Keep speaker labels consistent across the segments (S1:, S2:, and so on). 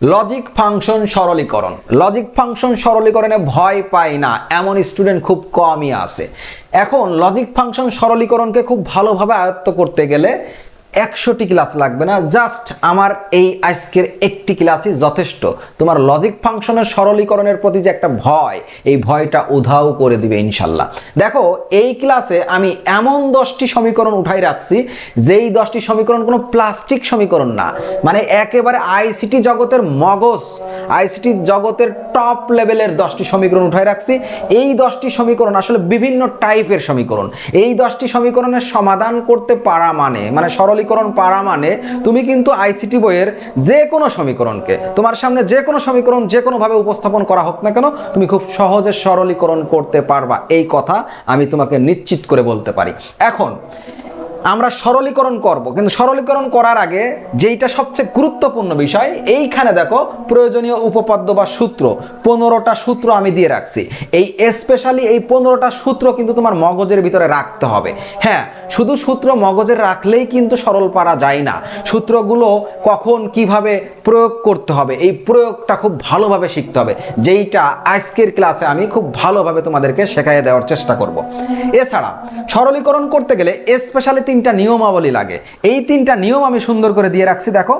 S1: Logic function সরলীকরণ। Logic function সরলীকরণে ভয় পায় না এমন স্টুডেন্ট খুব কমই আছে। এখন লজিক ফাংশন সরলীকরণকে খুব ভালোভাবে আয়ত্ত করতে গেলে 100টি ক্লাস লাগবে না, জাস্ট আমার এই আজকের একটি ক্লাসই যথেষ্ট। তোমার লজিক ফাংশনের সরলীকরণের প্রতি যে একটা ভয়, এই ভয়টা উধাও করে দিবে ইনশাল্লাহ। দেখো, এই ক্লাসে আমি এমন 10টি সমীকরণ উঠাই রাখছি যেই 10টি সমীকরণ কোনো প্লাস্টিক সমীকরণ না, মানে একেবারে আইসিটি জগতের মগজ, আইসিটি জগতের টপ লেভেলের 10টি সমীকরণ উঠাই রাখছি। এই 10টি সমীকরণ আসলে বিভিন্ন টাইপের সমীকরণ। এই 10টি সমীকরণের সমাধান করতে পারা মানে সরলীকরণ পারা মানে তুমি কিন্তু আইসিটি বইয়ের যে কোনো সমীকরণকে, তোমার সামনে যে কোনো সমীকরণ যে কোনোভাবে উপস্থাপন করা হোক না কেন, তুমি খুব সহজে সরলীকরণ করতে পারবা, এই কথা আমি তোমাকে নিশ্চিত করে বলতে পারি। এখন আমরা সরলীকরণ করব, কিন্তু সরলীকরণ করার আগে যেইটা সবচেয়ে গুরুত্বপূর্ণ বিষয়, এইখানে দেখো প্রয়োজনীয় উপপাদ্য বা সূত্র 15টা সূত্র আমি দিয়ে রাখছি। এই স্পেশালি এই 15টা সূত্র কিন্তু তোমার মগজের ভিতরে রাখতে হবে। হ্যাঁ, শুধু সূত্র মগজে রাখলেই কিন্তু সরল পারা যায় না। সূত্রগুলো কখন কিভাবে প্রয়োগ করতে হবে, এই প্রয়োগটা খুব ভালোভাবে শিখতে হবে, যেইটা আজকের ক্লাসে আমি খুব ভালোভাবে তোমাদেরকে শেখাইয়ে দেওয়ার চেষ্টা করব। এছাড়া সরলীকরণ করতে গেলে স্পেশালি 3টা নিয়মাবলী লাগে। এই 3টা নিয়ম আমি সুন্দর করে দিয়ে রাখছি। দেখো,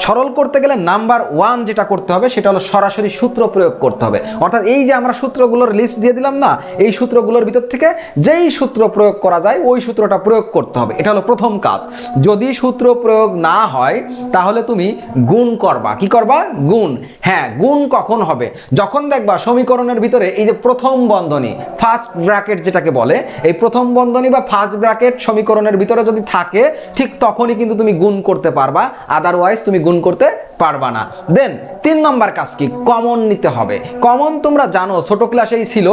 S1: সরল করতে গেলে নাম্বার 1 যেটা করতে হবে সেটা হলো সরাসরি সূত্র প্রয়োগ করতে হবে। অর্থাৎ এই যে আমরা সূত্রগুলোর লিস্ট দিয়ে দিলাম না, এই সূত্রগুলোর ভিতর থেকে যেই সূত্র প্রয়োগ করা যায় ওই সূত্রটা প্রয়োগ করতে হবে। এটা হলো প্রথম কাজ। যদি সূত্র প্রয়োগ না হয় তাহলে তুমি গুণ করবা। কি করবা? গুণ। হ্যাঁ, গুণ কখন হবে? যখন দেখবা সমীকরণের ভিতরে এই যে প্রথম বন্ধনী, ফার্স্ট ব্র্যাকেট যেটাকে বলে, এই প্রথম বন্ধনী বা ফার্স্ট ব্র্যাকেট সমীকরণের ভিতরে যদি থাকে, ঠিক তখনই কিন্তু তুমি গুণ করতে পারবা, আদারওয়াইজ তুমি গুণ করতে পারবা না। দেন 3 নম্বর কাজ কি? কমন নিতে হবে। কমন তোমরা জানো, ছোট ক্লাসেই ছিল,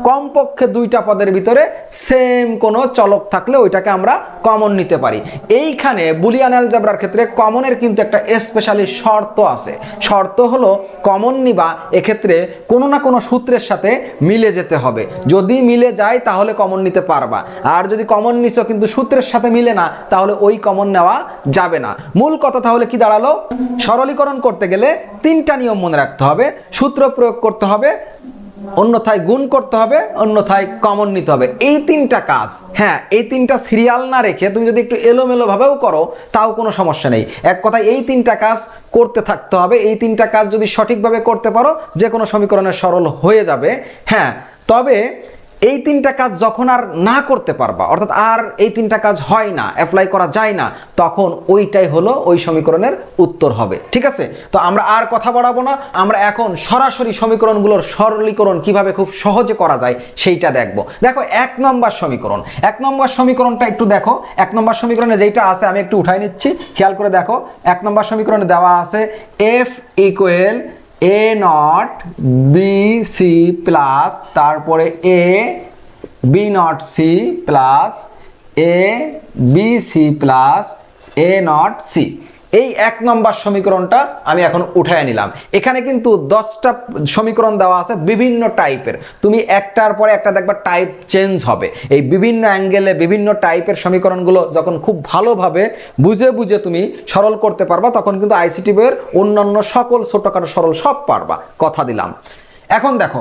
S1: কমপক্ষে 2টা পদের ভিতরে সেম কোনো চলক থাকলে ওইটাকে আমরা কমন নিতে পারি। এইখানে বুলিয়ান অ্যালজেব্রার ক্ষেত্রে কমনের কিন্তু একটা স্পেশালি শর্ত আছে। শর্ত হলো কমন নিবা এক্ষেত্রে কোনো না কোনো সূত্রের সাথে মিলে যেতে হবে। যদি মিলে যায় তাহলে কমন নিতে পারবা, আর যদি কমন নিছো কিন্তু সূত্রের সাথে মিলে না, তাহলে ওই কমন নেওয়া যাবে না। মূল কথা তাহলে কি দাঁড়ালো? সরলীকরণ করতে গেলে 3টা নিয়ম মনে রাখতে হবে। সূত্র প্রয়োগ করতে হবে, অন্যথায় গুণ করতে হবে, অন্যথায় কমন নিতে হবে। এই 3টা কাজ, হ্যাঁ, এই 3টা সিরিয়াল না রেখে তুমি যদি একটু এলোমেলো ভাবেও করো তাও কোনো সমস্যা নেই। এক কথায় এই 3টা কাজ করতে থাকতে হবে। এই 3টা কাজ যদি সঠিকভাবে করতে পারো, যে কোনো সমীকরণের সরল হয়ে যাবে। হ্যাঁ, তবে এই 3টা কাজ যখন আর না করতে পারবা, অর্থাৎ আর এই 3টা কাজ হয় না, অ্যাপ্লাই করা যায় না, তখন ওইটাই হলো ওই সমীকরণের উত্তর হবে। ঠিক আছে? তো আমরা আর কথা বাড়াবো না, আমরা এখন সরাসরি সমীকরণগুলোর সরলীকরণ কিভাবে খুব সহজে করা যায় সেইটা দেখব। দেখো, 1 নম্বর সমীকরণ। 1 নম্বর সমীকরণটা একটু দেখো। 1 নম্বর সমীকরণে যেইটা আছে আমি একটু উঠাই নিচ্ছি, খেয়াল করে দেখো। 1 নম্বর সমীকরণে দেওয়া আছে F equal a not B C plus, তারপরে a b not C plus a B C plus a not C. এই 1 নম্বর সমীকরণটা আমি এখন উঠায় নিলাম। এখানে কিন্তু 10টা সমীকরণ দেওয়া আছে বিভিন্ন টাইপের। তুমি একটার পরে একটা দেখবা টাইপ চেঞ্জ হবে। এই বিভিন্ন অ্যাঙ্গেলে বিভিন্ন টাইপের সমীকরণগুলো যখন খুব ভালোভাবে বুঝে বুঝে তুমি সরল করতে পারবা, তখন কিন্তু আইসিটি বইয়ের অন্যান্য সকল ছোটখাটো সরল সব পারবা, কথা দিলাম। এখন দেখো,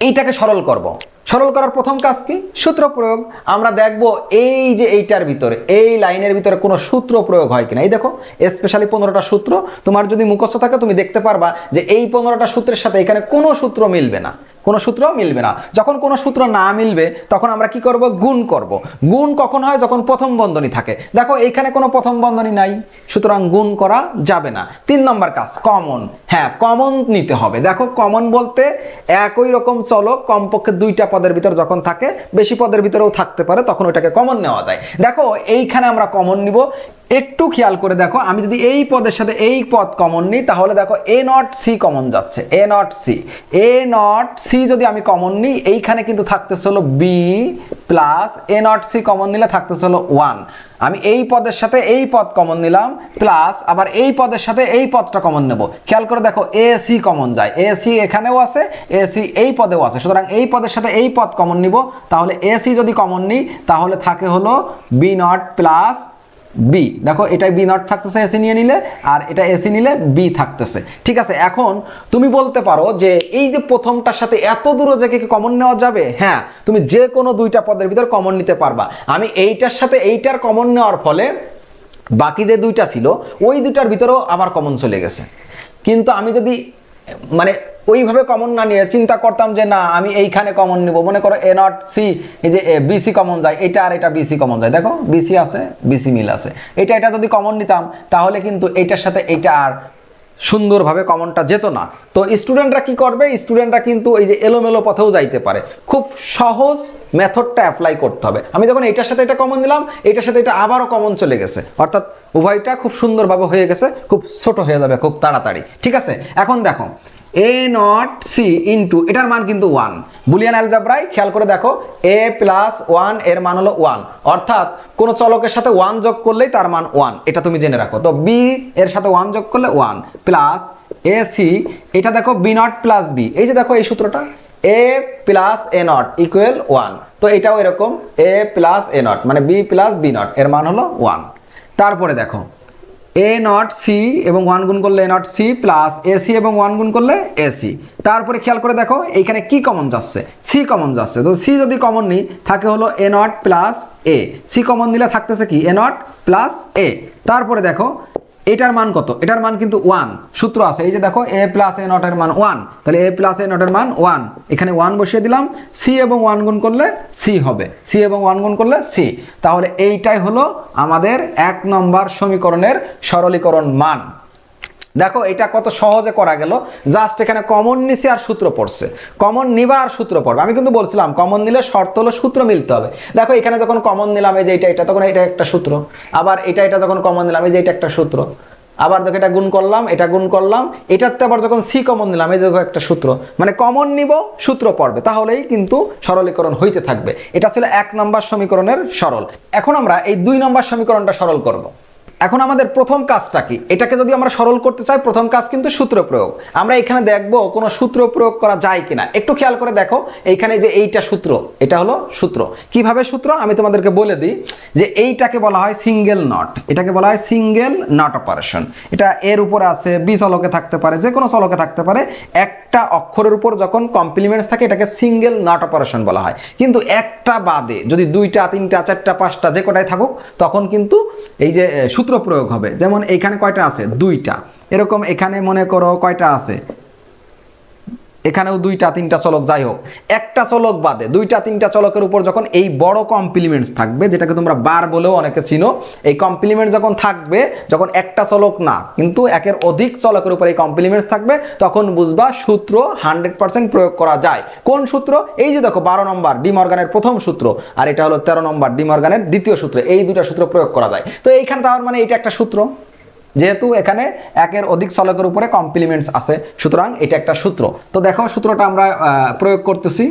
S1: এইটাকে সরল করব। সরল করার প্রথম কাজ কি? সূত্র প্রয়োগ। আমরা দেখব এই যে এইটার ভিতরে, এই লাইনের ভিতরে কোনো সূত্র প্রয়োগ হয় কিনা। এই দেখো, স্পেশালি 15টা সূত্র তোমার যদি মুখস্থ থাকে তুমি দেখতে পারবা যে এই 15টা সূত্রের সাথে এখানে কোনো সূত্র মিলবে না, কোনো সূত্র মিলবে না। যখন কোনো সূত্র না মিলবে তখন আমরা কি করব? গুণ করব। গুণ কখন হয়? যখন প্রথম বন্ধনী থাকে। দেখো, এখানে কোনো প্রথম বন্ধনী নাই, সুতরাং গুণ করা যাবে না। 3 নম্বর কাজ, কমন। হ্যাঁ, কমন নিতে হবে। দেখো, কমন বলতে একই রকম চলক কমপক্ষে 2টা পদের ভিতর যখন থাকে, বেশি পদের ভিতরেও থাকতে পারে, তখন ওইটাকে কমন নেওয়া যায়। দেখো, এইখানে আমরা কমন নিব। একটু খেয়াল করে দেখো, আমি যদি এই পদের সাথে এই পদ কমন নিই, তাহলে দেখো a নট সি কমন যাচ্ছে। a নট সি যদি আমি কমন নিই, এইখানে কিন্তু থাকতেছে হলো b plus a not C common নিলে থাকতেছে হলো 1। আমি এই পদের সাথে এই পদ কমন নিলাম, প্লাস আবার এই পদের সাথে এই পদটা কমন নেব। খেয়াল করে দেখো, এ সি কমন যায়। এ সি এখানেও আছে, এ সি এই পদেও আছে, সুতরাং এই পদের সাথে এই পদ কমন নিব। তাহলে এ সি যদি কমন নিই, তাহলে থাকে হলো বি নট প্লাস বি, দেখো এটাই বি নট থাকতেছে এসি নিয়ে নিলে, আর এটা এসি নিলে বি থাকতেছে। ঠিক আছে, এখন তুমি বলতে পারো যে এই যে প্রথমটার সাথে এত দূর যে কি কমন নেওয়া যাবে? হ্যাঁ, তুমি যে কোনো দুইটা পদের ভিতর কমন নিতে পারবা। আমি এইটার সাথে এইটার কমন নেওয়ার ফলে বাকি যে দুইটা ছিল ওই দুইটার ভিতরেও আবার কমন চলে গেছে। কিন্তু আমি যদি মানে ওইভাবে কমন না নিয়ে চিন্তা করতাম যে না আমি এইখানে কমন নিব, মনে করো এ নট সি, এই যে বিসি কমন যায়, এটা আর এটা বিসি কমন যায়, দেখো বিসি আছে বিসি মিল আছে, এটা যদি কমন নিতাম তাহলে কিন্তু এইটার সাথে এইটা আর সুন্দরভাবে কমনটা যেত না। তো স্টুডেন্টরা কি করবে? স্টুডেন্টরা কিন্তু এই যে এলোমেলো পথেও যাইতে পারে। খুব সহজ মেথডটা অ্যাপ্লাই করতে হবে। আমি যখন এটার সাথে এটা কমন দিলাম, এটার সাথে এটা আবারও কমন চলে গেছে, অর্থাৎ উভয়টা খুব সুন্দরভাবে হয়ে গেছে, খুব ছোট হয়ে যাবে খুব তাড়াতাড়ি। ঠিক আছে, এখন দেখো এ নট সি ইন্টু, এটার মান কিন্তু 1। বুলিয়ান অ্যালজেব্রায় খেয়াল করে দেখো এ প্লাস 1 এর মান হলো 1, অর্থাৎ কোন চলকের সাথে 1 যোগ করলেই তার মান 1, এটা তুমি জেনে রাখো। তো বি এর সাথে 1 যোগ করলে 1 প্লাস এ সি, এটা দেখো বি নট প্লাস বি, এই যে দেখো এই সূত্রটা A plus A not equal 1, তো এটাও এরকম এ প্লাস এ নট মানে বি প্লাস বি নট এর মান হলো 1। তারপরে দেখো এ নট সি এবং 1 গুণ করলে A not C plus AC এবং 1 গুণ করলে এসি। তারপরে খেয়াল করে দেখো এইখানে কি কমন যাচ্ছে? সি কমন যাচ্ছে। তো সি যদি কমন নিই থাকে হলো এ not plus A, C common নিলে থাকতেছে কি এ নট প্লাস এ। তারপরে দেখো এটার মান কত? এটার মান কিন্তু 1, সূত্র আছে এই যে দেখো এ প্লাস এ নট এর মান 1, তাহলে এ প্লাস এ নট এর মান 1, এখানে 1 বসিয়ে দিলাম, সি এবং 1 গুণ করলে সি হবে, সি এবং 1 গুণ করলে সি। তাহলে এইটাই হলো আমাদের 1 নম্বর সমীকরণের সরলীকরণ মান। দেখো এটা কত সহজে করা গেল, জাস্ট এখানে কমন নিছে আর সূত্র পড়ছে, কমন নিবা আর সূত্র পড়বে। আমি কিন্তু বলছিলাম কমন নিলে শর্ত হলো সূত্র মিলতে হবে। দেখো এখানে যখন কমন নিলাম এই যে এটা তখন এটা একটা সূত্র, আবার এটা যখন কমন নিলাম এই যে এটা একটা সূত্র, আবার দেখো এটা গুণ করলাম এটা গুণ করলাম, এটাতে আবার যখন সি কমন নিলাম এই দেখো একটা সূত্র, মানে কমন নিব সূত্র পড়বে, তাহলেই কিন্তু সরলীকরণ হইতে থাকবে। এটা ছিল 1 নম্বর সমীকরণের সরল। এখন আমরা এই 2 নম্বর সমীকরণটা সরল করব। এখন আমাদের প্রথম কাজটা কি? এটাকে যদি আমরা সরল করতে চাই প্রথম কাজ কিন্তু সূত্র প্রয়োগ। আমরা এখানে দেখব কোনো সূত্র প্রয়োগ করা যায় কিনা, একটু খেয়াল করে দেখো এইখানে যে এইটা সূত্র, এটা হলো সূত্র। কিভাবে সূত্র আমি তোমাদেরকে বলে দিই, যে এইটাকে বলা হয় সিঙ্গেল নট, এটাকে বলা হয় সিঙ্গেল নট অপারেশন। এটা এর উপরে আছে, বি চলকে থাকতে পারে, যে কোনো চলকে থাকতে পারে, একটা অক্ষরের উপর যখন কমপ্লিমেন্টস থাকে এটাকে সিঙ্গেল নট অপারেশন বলা হয়। কিন্তু একটা বাদে যদি 2টা 3টা 4টা 5টা যে কটাই থাকুক তখন কিন্তু এই যে সূত্র প্রয়োগ হবে। যেমন এইখানে কয়টা আছে? 2টা, এরকম এখানে মনে করো কয়টা আছে? এখানেও 2টা 3টা চলক, যাই হোক একটা চলক বাদে 2টা 3টা চলকের উপর যখন এই বড় কমপ্লিমেন্টস থাকবে, যেটাকে তোমরা বার বলেও অনেকে চিনো, এই কমপ্লিমেন্ট যখন থাকবে, যখন একটা চলক না কিন্তু একের অধিক চলকের উপর এই কমপ্লিমেন্টস থাকবে, তখন বুঝবা সূত্র 100% প্রয়োগ করা যায়। কোন সূত্র? এই যে দেখো 12 নম্বর ডি মর্গানের প্রথম সূত্র, আর এটা হলো 13 নম্বর ডি মর্গানের দ্বিতীয় সূত্র, এই দুইটা সূত্র প্রয়োগ করা যায়। তো এইখানে তার মানে এটা একটা সূত্র, যেহেতু এখানে একের অধিক চলকের উপরে কমপ্লিমেন্টস আছে, সুতরাং এটা একটা সূত্র। তো দেখো সূত্রটা আমরা প্রয়োগ করতেছি।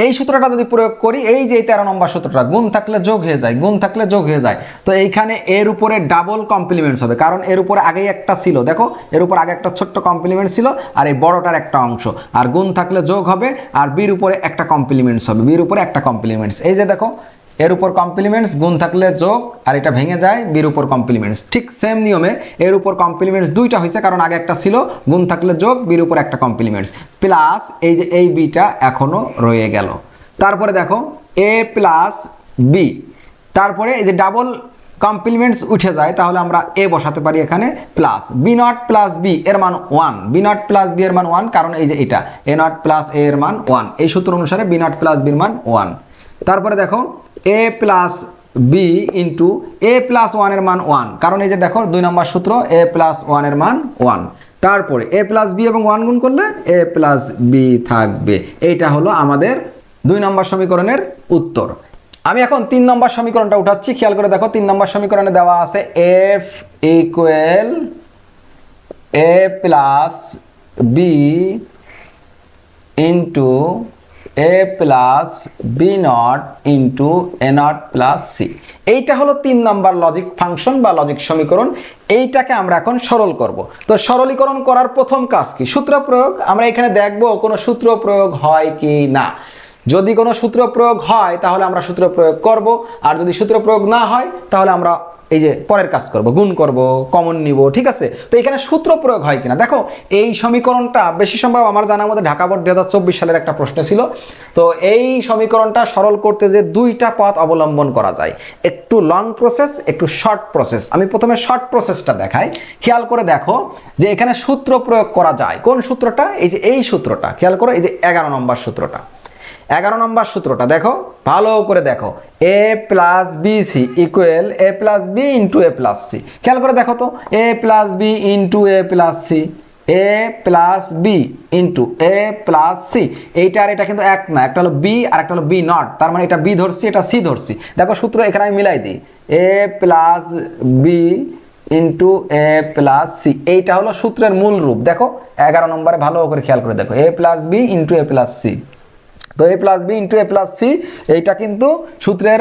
S1: এই সূত্রটা যদি প্রয়োগ করি, এই যে 13 নম্বর সূত্রটা, গুণ থাকলে যোগ হয়ে যায়, গুণ থাকলে যোগ হয়ে যায়। তো এইখানে এর উপরে ডাবল কমপ্লিমেন্টস হবে, কারণ এর উপরে আগেই একটা ছিল, দেখো এর উপর আগে একটা ছোট্ট কমপ্লিমেন্ট ছিল আর এই বড়টার একটা অংশ, আর গুণ থাকলে যোগ হবে, আর বির উপরে একটা কমপ্লিমেন্টস হবে, বির উপরে একটা কমপ্লিমেন্টস, এই যে দেখো এর উপর কমপ্লিমেন্টস, গুণ থাকলে যোগ, আর এটা ভেঙে যায়, বির উপর কমপ্লিমেন্টস। ঠিক সেম নিয়মে এর উপর কমপ্লিমেন্টস 2টা হয়েছে, কারণ আগে একটা ছিল, গুণ থাকলে যোগ, বির উপর একটা কমপ্লিমেন্টস, প্লাস এই যে এই বিটা এখনো রয়ে গেল। তারপরে দেখো এ প্লাস বি, তারপরে এই যে ডাবল কমপ্লিমেন্টস উঠে যায়, তাহলে আমরা এ বসাতে পারি এখানে, plus B not plus B এর মান 1, বি নট প্লাস বি এর মান 1, কারণ এই যে এটা এ নট প্লাস এ এর মান 1, এই সূত্র অনুসারে বি নট প্লাস বির মান 1। তারপরে দেখো এ plus B into A plus 1 এর মান 1, কারণ এই যে দেখো 2 নম্বর সূত্র এ প্লাস 1 এর মান 1। তারপরে এ প্লাস বি এবং 1 গুণ করলে এ প্লাস বি থাকবে। এইটা হলো আমাদের 2 নম্বর সমীকরণের উত্তর। আমি এখন 3 নম্বর সমীকরণটা উঠাচ্ছি, খেয়াল করে দেখো 3 নম্বর সমীকরণে দেওয়া আছে F equal A plus B into A plus B not into A not plus C. এইটা হলো 3 নম্বর লজিক ফাংশন বা লজিক সমীকরণ। এইটাকে আমরা এখন সরল করব। তো সরলীকরণ করার প্রথম কাজ কি? সূত্র প্রয়োগ। আমরা এখানে দেখব কোনো সূত্র প্রয়োগ হয় কি না। যদি কোনো সূত্র প্রয়োগ হয় তাহলে আমরা সূত্র প্রয়োগ করব, আর যদি সূত্র প্রয়োগ না হয় তাহলে আমরা এই যে পরের কাজ করব, গুণ করব, কমন নিব, ঠিক আছে। তো এখানে সূত্র প্রয়োগ হয় কিনা দেখো, এই সমীকরণটা বেশি সম্ভব আমার জানার মধ্যে ঢাকা বোর্ড 2024 সালের একটা প্রশ্ন ছিল। তো এই সমীকরণটা সরল করতে যে দুইটা পথ অবলম্বন করা যায়, একটু লং প্রসেস, একটু শর্ট প্রসেস। আমি প্রথমে শর্ট প্রসেসটা দেখাই, খেয়াল করে দেখো যে এখানে সূত্র প্রয়োগ করা যায়। কোন সূত্রটা? এই যে এই সূত্রটা, খেয়াল করো, এই যে 11 নম্বর সূত্রটা। 11 নম্বর সূত্রটা দেখো, ভালো করে দেখো, a plus B C equal a plus B into A plus C. খেয়াল করে দেখো তো, a plus B into A plus C, a plus B into A plus C. এইটা আর এটা কিন্তু এক না, একটা হলো বি আর একটা হলো বি নট, তার মানে এটা বি ধরছি, এটা সি ধরছি। দেখো সূত্র এখানে আমি মিলাই দিই, a plus B into A plus C, এইটা হলো সূত্রের মূল রূপ। দেখো 11 নম্বরে ভালো করে খেয়াল করে দেখো, a plus B into A plus C. তো a plus B into A plus C, এইটা কিন্তু সূত্রের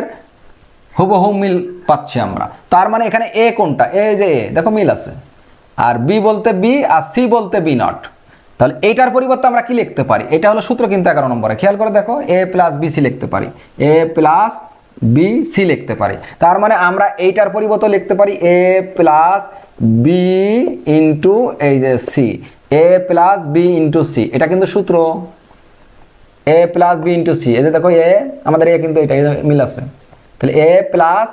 S1: হুবহু মিল পাচ্ছি আমরা। তার মানে এখানে এ কোনটা? এই যে এ, দেখো মিল আছে, আর বি বলতে বি আর সি বলতে বি নট। তাহলে এইটার পরিবর্তে আমরা কি লিখতে পারি? এটা হলো সূত্র কিন্তু 11 নম্বরে, খেয়াল করে দেখো, এ প্লাস বি সি লিখতে পারি, এ প্লাস বি সি লিখতে পারি। তার মানে আমরা এইটার পরিবর্তে লিখতে পারি এ প্লাস বি ইন্টু এই যে C, A plus B into C. এটা কিন্তু সূত্র a plus B into C. এই যে দেখো এ, আমাদের এ কিন্তু এটা মিল আছে, তাহলে এ প্লাস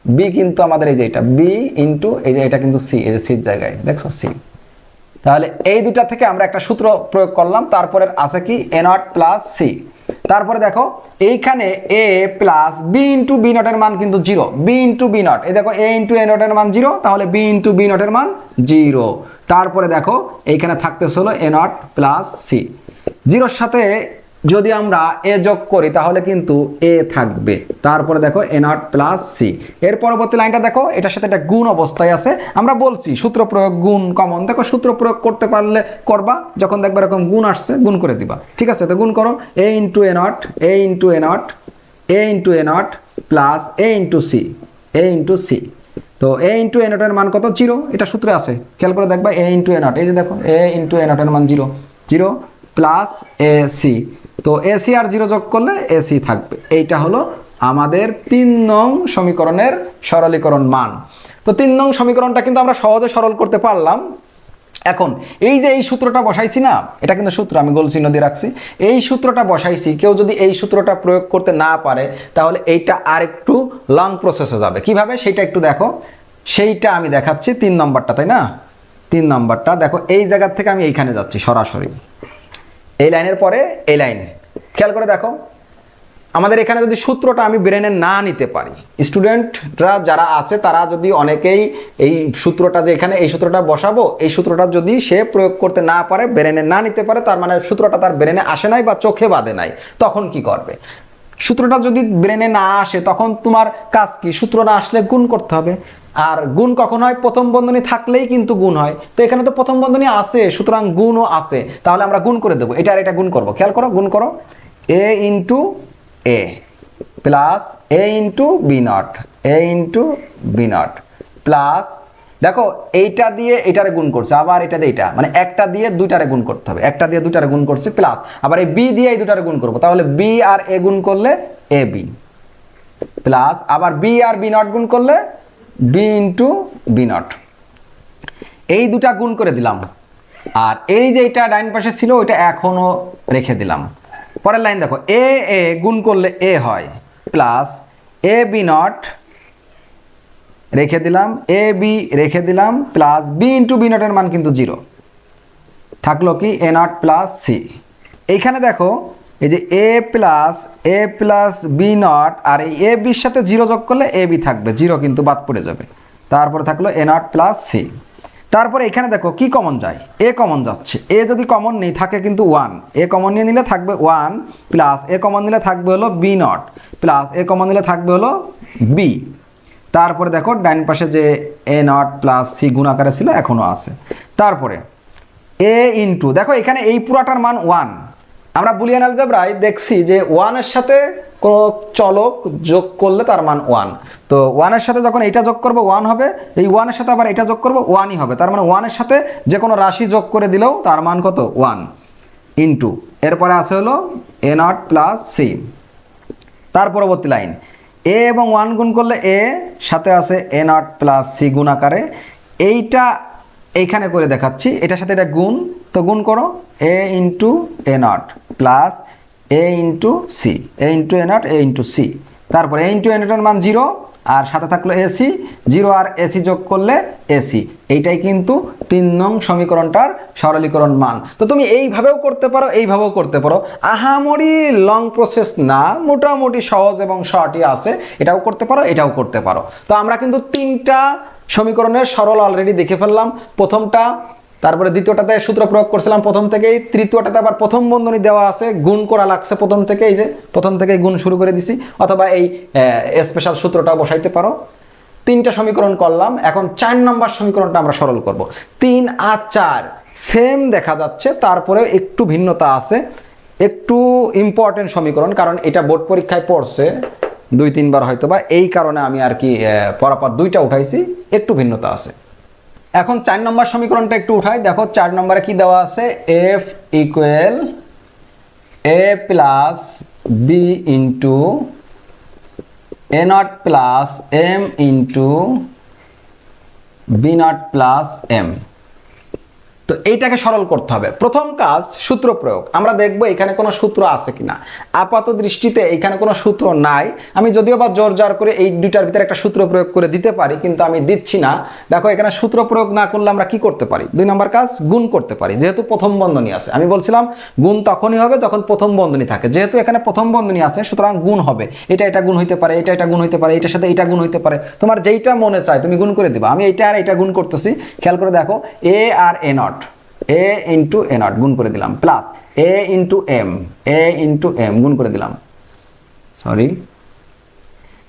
S1: বি কিন্তু আমাদের এই যে এটা বি ইন্টু এই যে এটা কিন্তু সি, এই যে সির জায়গায় দেখছো সি। তাহলে এই দুটা থেকে আমরা একটা সূত্র প্রয়োগ করলাম। তারপরে আছে কি? এ নট প্লাস সি। তারপরে দেখো এইখানে এ প্লাস বি ইন্টু বি নটের মান কিন্তু 0, বি ইন্টু বি নট। এই দেখো এ ইন্টু এ নটের মান 0, তাহলে বি ইন্টু বি নটের মান 0। তারপরে দেখো এইখানে থাকতেছে হলো এ নট প্লাস সি। 0-র সাথে যদি আমরা এ যোগ করি তাহলে কিন্তু এ থাকবে। তারপরে দেখো এ নট প্লাস সি। এর পরবর্তী লাইনটা দেখো, এটার সাথে এটা গুণ অবস্থায় আছে। আমরা বলছি সূত্র প্রয়োগ গুণ কমন। দেখো সূত্র প্রয়োগ করতে পারলে করবা, যখন দেখবে এরকম গুণ আসছে গুণ করে দিবা, ঠিক আছে। তো গুণ করো, A into A not, A into A not, A into A not plus A into C, A into C. তো এ ইন্টু এ নটের মান কত? 0। এটা সূত্রে আছে, খেয়াল করে দেখবা, এ ইন্টু এ নট, এই যে দেখো এ ইন্টু এ নটের মান 0, 0 প্লাস এ সি। তো এসি আর 0 যোগ করলে এসি থাকবে। এইটা হলো আমাদের 3 নং সমীকরণের সরলীকরণ মান। তো 3 নং সমীকরণটা কিন্তু আমরা সহজে সরল করতে পারলাম। এখন এই যে এই সূত্রটা বসাইছি না, এটা কিন্তু সূত্র, আমি গোল চিহ্ন দিয়ে রাখছি। এই সূত্রটা বসাইছি, কেউ যদি এই সূত্রটা প্রয়োগ করতে না পারে তাহলে এইটা আর একটু লং প্রসেসে যাবে। কিভাবে সেটা একটু দেখো, সেইটা আমি দেখাচ্ছি। 3 নম্বরটা, তাই না? 3 নম্বরটা দেখো, এই জায়গা থেকে আমি এইখানে যাচ্ছি সরাসরি, এই লাইনের পরে এই লাইন। খেয়াল করে দেখো, আমাদের এখানে যদি সূত্রটা আমি ব্রেনে না নিতে পারি, স্টুডেন্টরা যারা আছে তারা যদি অনেকেই এই সূত্রটা, যে এখানে এই সূত্রটা বসাবো, এই সূত্রটা যদি সে প্রয়োগ করতে না পারে, ব্রেনে না নিতে পারে, তার মানে সূত্রটা তার ব্রেনে আসে নাই বা চোখে বাঁধে নাই, তখন কি করবে? সূত্রটা যদি ব্রেনে না আসে তখন তোমার কাজ কি? সূত্র না আসলে গুণ করতে হবে। আর গুণ কখন হয়? প্রথম বন্ধনী থাকলেই কিন্তু গুণ হয়। তো এখানে তো প্রথম বন্ধনী আছে, সুতরাং গুণও আছে, তাহলে আমরা গুণ করে দেবো। এটা আর এটা গুণ করবো, খেয়াল করো, গুণ করো, A into A plus A into B not, A into B not plus, দেখো এইটা দিয়ে এটারে গুণ করছে, আবার এটা দিয়ে এটা, মানে একটা দিয়ে দুইটারে গুণ করতে হবে, একটা দিয়ে দুইটারে গুণ করছে, প্লাস আবার এই বি দিয়ে এই দুটারে গুণ করবো, তাহলে বি আর এ গুণ করলে এ বি, প্লাস আবার বি আর বি নট গুণ করলে বি ইন্টু বি নট। এই দুটা গুণ করে দিলাম, আর এই যে এটা ডাইন পাশে ছিল ওইটা এখনো রেখে দিলাম। পরের লাইন দেখো, এ এ গুণ করলে এ হয়, প্লাস এ বি নট রেখে দিলাম, এ বি রেখে দিলাম, প্লাস বি ইন্টু বি নটের মান কিন্তু 0 থাকলো কি? এ নট প্লাস সি। এইখানে দেখো এই যে এ প্লাস বি নট, আর এই এ বির সাথে 0 যোগ করলে এ বি থাকবে, 0 কিন্তু বাদ পড়ে যাবে। তারপরে থাকলো এ নট প্লাস সি। তারপরে এখানে দেখো কি কমন যায়? এ কমন যাচ্ছে, এ যদি কমন নেই থাকে কিন্তু 1, এ কমন নিয়ে নিলে থাকবে 1, প্লাস এ কমন নিলে থাকবে হলো B not, plus A common নিলে থাকবে হলো বি। তারপরে দেখো ডাইন পাশে যে এ নট প্লাস সি গুণ আকারে ছিল এখনো আছে। তারপরে এ ইন্টু, দেখো এখানে এই পুরাটার মান 1। আমরা বুলিয়ান অ্যালজেব্রায় দেখছি যে 1 এর সাথে কোনো চলক যোগ করলে তার মান 1। তো 1 এর সাথে যখন এটা যোগ করবো 1 হবে, এই 1 এর সাথে আবার এটা যোগ করবো 1ই হবে, তার মানে 1 এর সাথে যে কোনো রাশি যোগ করে দিলেও তার মান কত? 1। ইন্টু এরপরে আছে হলো এ নট প্লাস সি। তার পরবর্তী লাইন এ এবং 1 গুণ করলে এ, সাথে আছে এ নট প্লাস সি গুণ আকারে। এইটা এইখানে করে দেখাচ্ছি, এটার সাথে এটা গুণ, তো গুণ করো A into A not plus A into C, A into A not A into C. তারপরে এ ইন্টু এ নটের মান 0 আর সাথে থাকলো এসি, 0 আর এসি যোগ করলে এসি। এইটাই কিন্তু 3 নং সমীকরণটার সরলীকরণ মান। তো তুমি এইভাবেও করতে পারো, এইভাবেও করতে পারো, আহামরি লং প্রসেস না, মোটামুটি সহজ এবং শর্টই আছে। এটাও করতে পারো, এটাও করতে পারো। তো আমরা কিন্তু 3টা সমীকরণের সরল অলরেডি দেখে ফেললাম। প্রথমটা, তারপরে দ্বিতীয়টাতে সূত্র প্রয়োগ করছিলাম প্রথম থেকেই, তৃতীয়টাতে আবার প্রথম বন্ধনী দেওয়া আছে, গুণ করা লাগছে প্রথম থেকে, এই যে প্রথম থেকে গুণ শুরু করে দিছি, অথবা এই স্পেশাল সূত্রটা বসাইতে পারো। 3টা সমীকরণ করলাম, এখন 4 নম্বর সমীকরণটা আমরা সরল করব। 3 আর 4 সেম দেখা যাচ্ছে, তারপরে একটু ভিন্নতা আছে, একটু ইম্পর্টেন্ট সমীকরণ, কারণ এটা বোর্ড পরীক্ষায় পড়ছে 2-3 বার হয়তো, বা এই কারণে আমি আর কি পরাপর 2টা উঠাইছি, একটু ভিন্নতা আছে। এখন 4 নম্বর সমীকরণটা একটু উঠাই, দেখো 4 নম্বরে কি দেওয়া আছে, F equal A plus B into A not plus M into B not plus M. তো এইটাকে সরল করতে হবে। প্রথম কাজ সূত্র প্রয়োগ। আমরা দেখব এখানে কোনো সূত্র আছে কিনা। আপাত দৃষ্টিতে এখানে কোনো সূত্র নাই। আমি যদিও বা জোর জার করে এই দুইটার ভিতরে একটা সূত্র প্রয়োগ করে দিতে পারি, কিন্তু আমি দিচ্ছি না। দেখো এখানে সূত্র প্রয়োগ না করলে আমরা কি করতে পারি, 2 নম্বর কাজ গুণ করতে পারি। যেহেতু প্রথম বন্ধনী আছে, আমি বলছিলাম গুণ তখনই হবে যখন প্রথম বন্ধনী থাকে। যেহেতু এখানে প্রথম বন্ধনী আছে, সুতরাং গুণ হবে। এটা গুণ হইতে পারে, এটা গুণ হইতে পারে, এটার সাথে এটা গুণ হইতে পারে, তোমার যেইটা মনে চায় তুমি গুণ করে দিবা। আমি এইটা আর এটা গুণ করতেছি, খেয়াল করে দেখো, এ আর এ not, A into A not গুণ করে দিলাম, plus A into M, A into M গুণ করে দিলাম, সরি।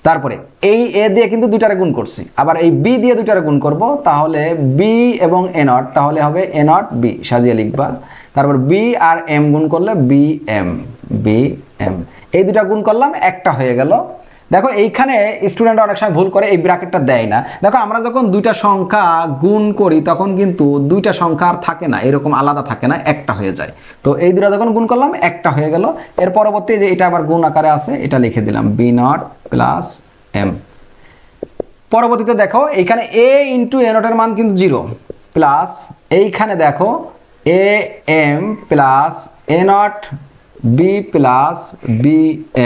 S1: তারপরে এই এ দিয়ে কিন্তু 2টারে গুণ করছি, আবার এই বি দিয়ে 2টারে গুণ করব, তাহলে বি এবং এ নট, তাহলে হবে এ নট বি, সাজিয়ে লিখবা। তারপর বি আর এম গুণ করলে বি এম, বি এম। এই 2টা গুণ করলাম, একটা হয়ে গেল। দেখো এইখানে স্টুডেন্টরা অনেক সময় ভুল করে, এই ব্র্যাকেটটা দেয় না। দেখো আমরা যখন 2টা সংখ্যা গুণ করি তখন কিন্তু 2টা সংখ্যা আর থাকে না, এরকম আলাদা থাকে না, একটা হয়ে যায়। তো এই 2টা যখন গুণ করলাম, একটা হয়ে গেল। এর পরবর্তী যে এটা আবার গুণ আকারে আছে, এটা লিখে দিলাম বি নট প্লাস এম। পরবর্তীতে দেখো এইখানে এ ইন্টু এ নটের মান কিন্তু 0, প্লাস এইখানে দেখো A M plus A not be plus B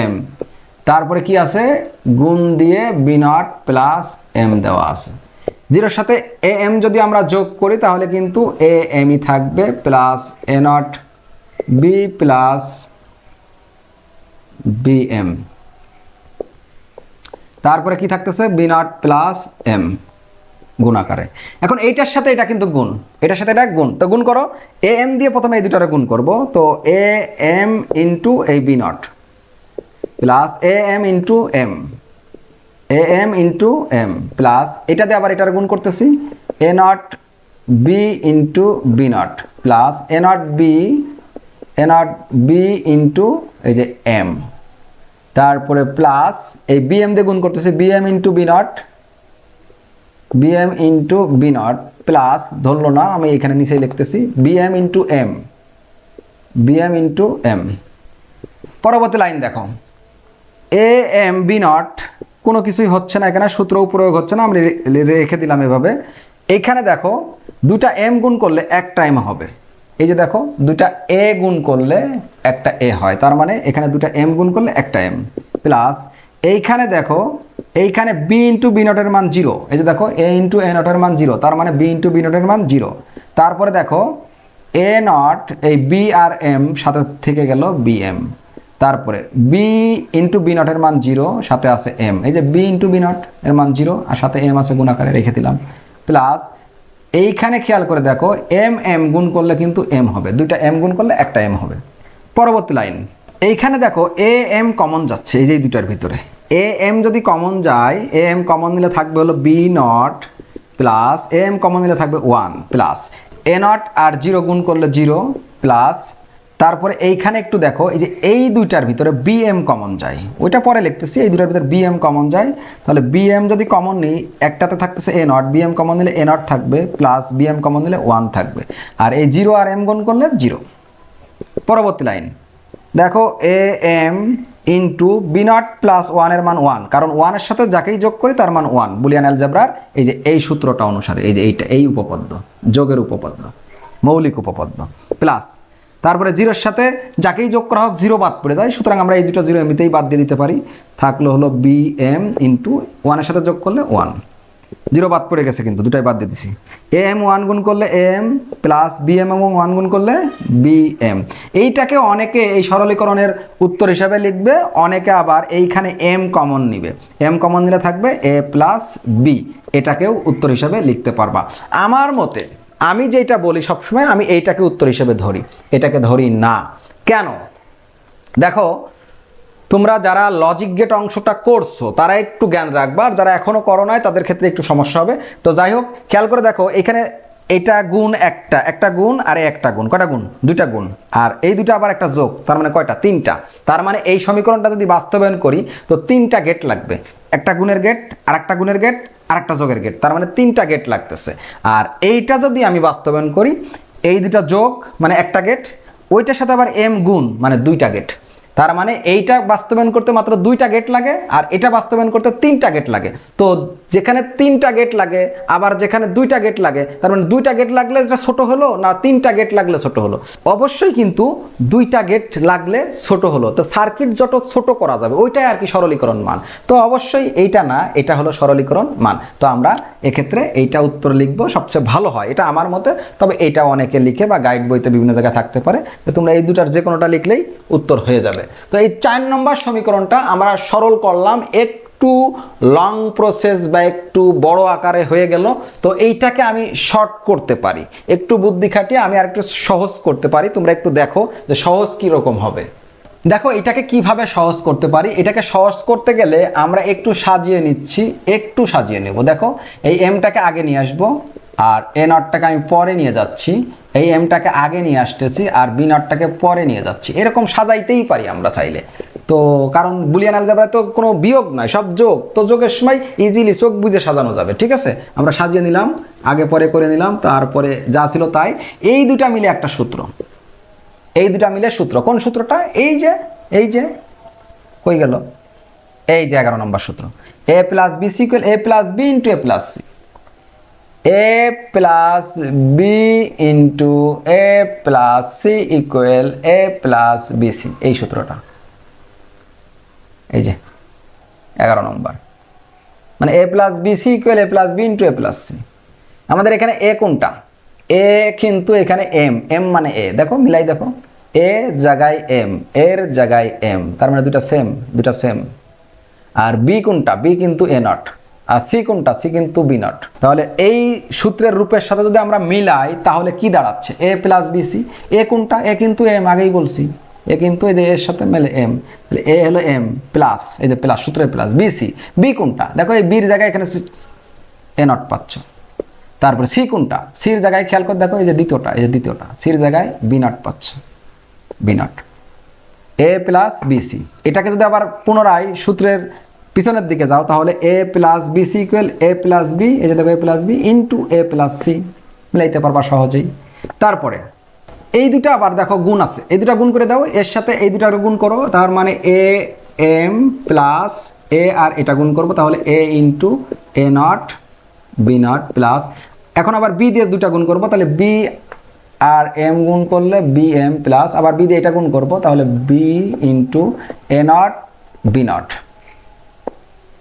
S1: M. তারপরে কি আছে, গুণ দিয়ে বি নট প্লাস এম দেওয়া আছে। 0-এর সাথে এ এম যদি আমরা যোগ করি তাহলে কিন্তু এ এমই থাকবে, plus A not be plus B M. তারপরে কি থাকতেছে, বি নট প্লাস এম গুণ আকারে। এখন এইটার সাথে এটা কিন্তু গুণ, এটার সাথে এটা গুণ, তো গুণ করো। এ এম দিয়ে প্রথমে এই 2টারে গুণ করব, তো এ এম ইন্টু এই B not plus A M into M, A M into M, plus এটা দিয়ে আবার এটার গুণ করতেছি, A not B into B not plus A not B into এই যে এম। তারপরে প্লাস এই বি এম দিয়ে গুণ করতেছি, B M into B not, B M into B not, plus ধরলো না, আমি এখানে নিচেই লিখতেছি B M into M, B M into M. পরবর্তী লাইন দেখো, এ এম বি নট কোনো কিছুই হচ্ছে না, এখানে সূত্রও প্রয়োগ হচ্ছে না, আমি রেখে দিলাম এভাবে। এইখানে দেখো 2টা এম গুণ করলে একটা এম হবে। এই যে দেখো 2টা এ গুণ করলে একটা এ হয়, তার মানে এখানে 2টা এম গুণ করলে একটা এম, প্লাস এইখানে দেখো এইখানে বি ইন্টু বি নটের মান 0। এই যে দেখো এ ইন্টু এ নটের মান 0, তার মানে বি ইন্টু বি নটের মান 0। তারপরে দেখো এ নট এই বি আর এম সাথে থেকে গেল বি এম। তারপরে বি ইন্টু বি নটের মান 0, সাথে আছে এম। এই যে বি ইন্টু বি নট এর মান 0 আর সাথে এম আছে, গুণ আকারে রেখে দিলাম, প্লাস এইখানে খেয়াল করে দেখো এম এম গুণ করলে কিন্তু এম হবে, 2টা এম গুণ করলে একটা এম হবে। পরবর্তী লাইন, এইখানে দেখো এ এম কমন যাচ্ছে, এই যে 2টার ভিতরে এ এম যদি কমন যায়, এ এম কমন নিলে থাকবে হলো B not, plus A M common নিলে থাকবে 1, প্লাস এ নট আর 0 গুণ করলে 0, প্লাস তারপরে এইখানে একটু দেখো, এই যে এই 2টার ভিতরে বি এম কমন যায়, ওইটা পরে লিখতেছি, এই 2টার ভিতরে বি এম কমন যায়, তাহলে বি এম যদি কমন নিই, একটাতে থাকতেছে এ নট, বি এম কমন নিলে এ নট থাকবে, প্লাস বি এম কমন নিলে 1 থাকবে, আর এই 0 আর এম গুণ করলে 0। পরবর্তী লাইন দেখো A M into B not plus ওয়ানের মান 1, কারণ 1-এর সাথে যাকেই যোগ করি তার মান 1 বুলিয়ান অ্যালজেব্রার এই যে এই সূত্রটা অনুসারে, এই যে এই উপপাদ্য, যোগের উপপাদ্য, মৌলিক উপপাদ্য, প্লাস তারপরে 0-এর সাথে যাকেই যোগ করা হোক 0 বাদ পড়ে যায়, সুতরাং আমরা এই দুটো 0 এমনিতেই বাদ দিয়ে দিতে পারি, থাকলো হলো বি এম ইন্টু 1-এর সাথে যোগ করলে 1, 0 বাদ পড়ে গেছে কিন্তু দুটাই বাদ দিয়ে দিছি, এ এম 1 গুণ করলে এম প্লাস বি এম এবং 1 গুণ করলে বি এম। এইটাকে অনেকে এই সরলীকরণের উত্তর হিসাবে লিখবে, অনেকে আবার এইখানে এম কমন নিবে, এম কমন নিলে থাকবে এ প্লাস বি, এটাকেও উত্তর হিসাবে লিখতে পারবা। আমার মতে আমি যেটা বলি সবসময় আমি এইটাকে উত্তর হিসেবে ধরি, এটাকে ধরি না। কেন? দেখো তোমরা যারা লজিক গেট অংশটা করছো তারা একটু জ্ঞান রাখবা, আর যারা এখনো করো নাই তাদের ক্ষেত্রে একটু সমস্যা হবে। তো যাই হোক, খেয়াল করে দেখো এখানে এটা গুণ একটা গুণ আর একটা গুণ, কয়টা গুণ? 2টা গুণ, আর এই দুটো আবার একটা যোগ, তার মানে কয়টা? 3টা। তার মানে এই সমীকরণটা যদি বাস্তবায়ন করি তো 3টা গেট লাগবে, একটা গুণের গেট, আর একটা গুণের গেট, আর একটা যোগের গেট, তার মানে 3টা গেট লাগতেছে। আর এইটা যদি আমি বাস্তবায়ন করি, এই দুটা যোগ মানে একটা গেট, ওইটার সাথে আবার এম গুণ মানে 2টা গেট, তার মানে এইটা বাস্তবায়ন করতে মাত্র 2টা গেট লাগে, আর এটা বাস্তবায়ন করতে 3টা গেট লাগে। তো যেখানে 3টা গেট লাগে আবার যেখানে 2টা গেট লাগে, তার মানে 2টা গেট লাগলে এটা ছোট হলো না 3টা গেট লাগলে ছোট হলো? অবশ্যই কিন্তু 2টা গেট লাগলে ছোট হলো। তো সার্কিট যত ছোট করা যাবে ওইটাই আর কি সরলীকরণ মান। তো অবশ্যই এইটা না, এটা হলো সরলীকরণ মান। তো আমরা এক্ষেত্রে এইটা উত্তর লিখবো, সবচেয়ে ভালো হয় এটা আমার মতে। তবে এটা অনেকে লিখে বা গাইড বইতে বিভিন্ন জায়গায় থাকতে পারে, তো তোমরা এই দুটার যে কোনোটা লিখলেই উত্তর হয়ে যাবে। তো এই 4 নম্বর সমীকরণটা আমরা সরল করলাম, একটু লং প্রসেস বা একটু বড় আকারে হয়ে গেল। তো এইটাকে আমি শর্ট করতে পারি, একটু বুদ্ধি খাটিয়ে আমি আর একটু সহজ করতে পারি। তোমরা একটু দেখো যে সহজ কি রকম হবে। দেখো এটাকে কিভাবে সহজ করতে পারি। এটাকে সহজ করতে গেলে আমরা একটু সাজিয়ে নিচ্ছি, একটু সাজিয়ে নেব। দেখো এই এমটাকে আগে নিয়ে আসবো, আর এ নটটাকে আমি পরে নিয়ে যাচ্ছি, এই এমটাকে আগে নিয়ে আসতেছি, আর বি নটটাকে পরে নিয়ে যাচ্ছি। এরকম সাজাইতেই পারি আমরা চাইলে। তো কারণ বুলিয়ান অ্যালজেব্রায় তো কোনো বিয়োগ নয়, সব যোগ। তো যোগের সময় ইজিলি চোখ বুঝে সাজানো যাবে। ঠিক আছে, আমরা সাজিয়ে নিলাম, আগে পরে করে নিলাম, তারপরে যা ছিল তাই। এই দুটা মিলে একটা সূত্র, এই দুটা মিলে সূত্র। কোন সূত্রটা? এই যে কই গেল? এই যে 11 নম্বর সূত্র, A plus B C equal A plus B into A plus C, A plus B into A plus C equal A plus B C. এই সূত্রটা, এই যে 11 নম্বর, মানে এ plus B C equal A plus B into A plus C. আমাদের এখানে এ কোনটা? এ কিন্তু এখানে এম, এম মানে এ। দেখো মিলাই দেখো, এ জায়গায় এম, এর জায়গায় এম, তার মানে দুটা সেম। আর বি কোনটা? বি কিন্তু এ নট। আর সি কোনটা? সি কিন্তু বি নট। তাহলে এই সূত্রের রূপের সাথে যদি আমরা মিলাই তাহলে কি দাঁড়াচ্ছে? এ প্লাস বি সি। এ কোনটা? এ কিন্তু এম, আগেই বলছি, এ কিন্তু এই যে এর সাথে মেলে এম, তাহলে এ হলো এম প্লাস, এই যে প্লাস সূত্রের প্লাস বি সি। বি কোনটা? দেখো এই বির জায়গায় এখানে এ নট পাচ্ছ। তারপরে সি কোনটা? সির জায়গায় খেয়াল করে দেখো, এই যে দ্বিতীয়টা, সির জায়গায় বি নট পাচ্ছ, B not. A plus B C, এটাকে যদি আবার পুনরায় সূত্রের পিছনের দিকে যাও তাহলে এ plus B C equal A plus B, এই যে দেখো এ plus B into A plus C, মিলাইতে পারবা সহজেই। তারপরে এই দুটা আবার দেখো গুণ আছে, এই দুটা গুণ করে দাও, এর সাথে এই দুটার গুণ করো, তার মানে এ এম প্লাস এ, আর এটা গুণ করবো, তাহলে A into A not B not plus, এখন আবার বি দিয়ে দুটা গুণ করবো, তাহলে বি আর এম গুণ করলে বি এম প্লাস, আবার বি দিয়ে এটা গুণ করবো, তাহলে B into A not B not.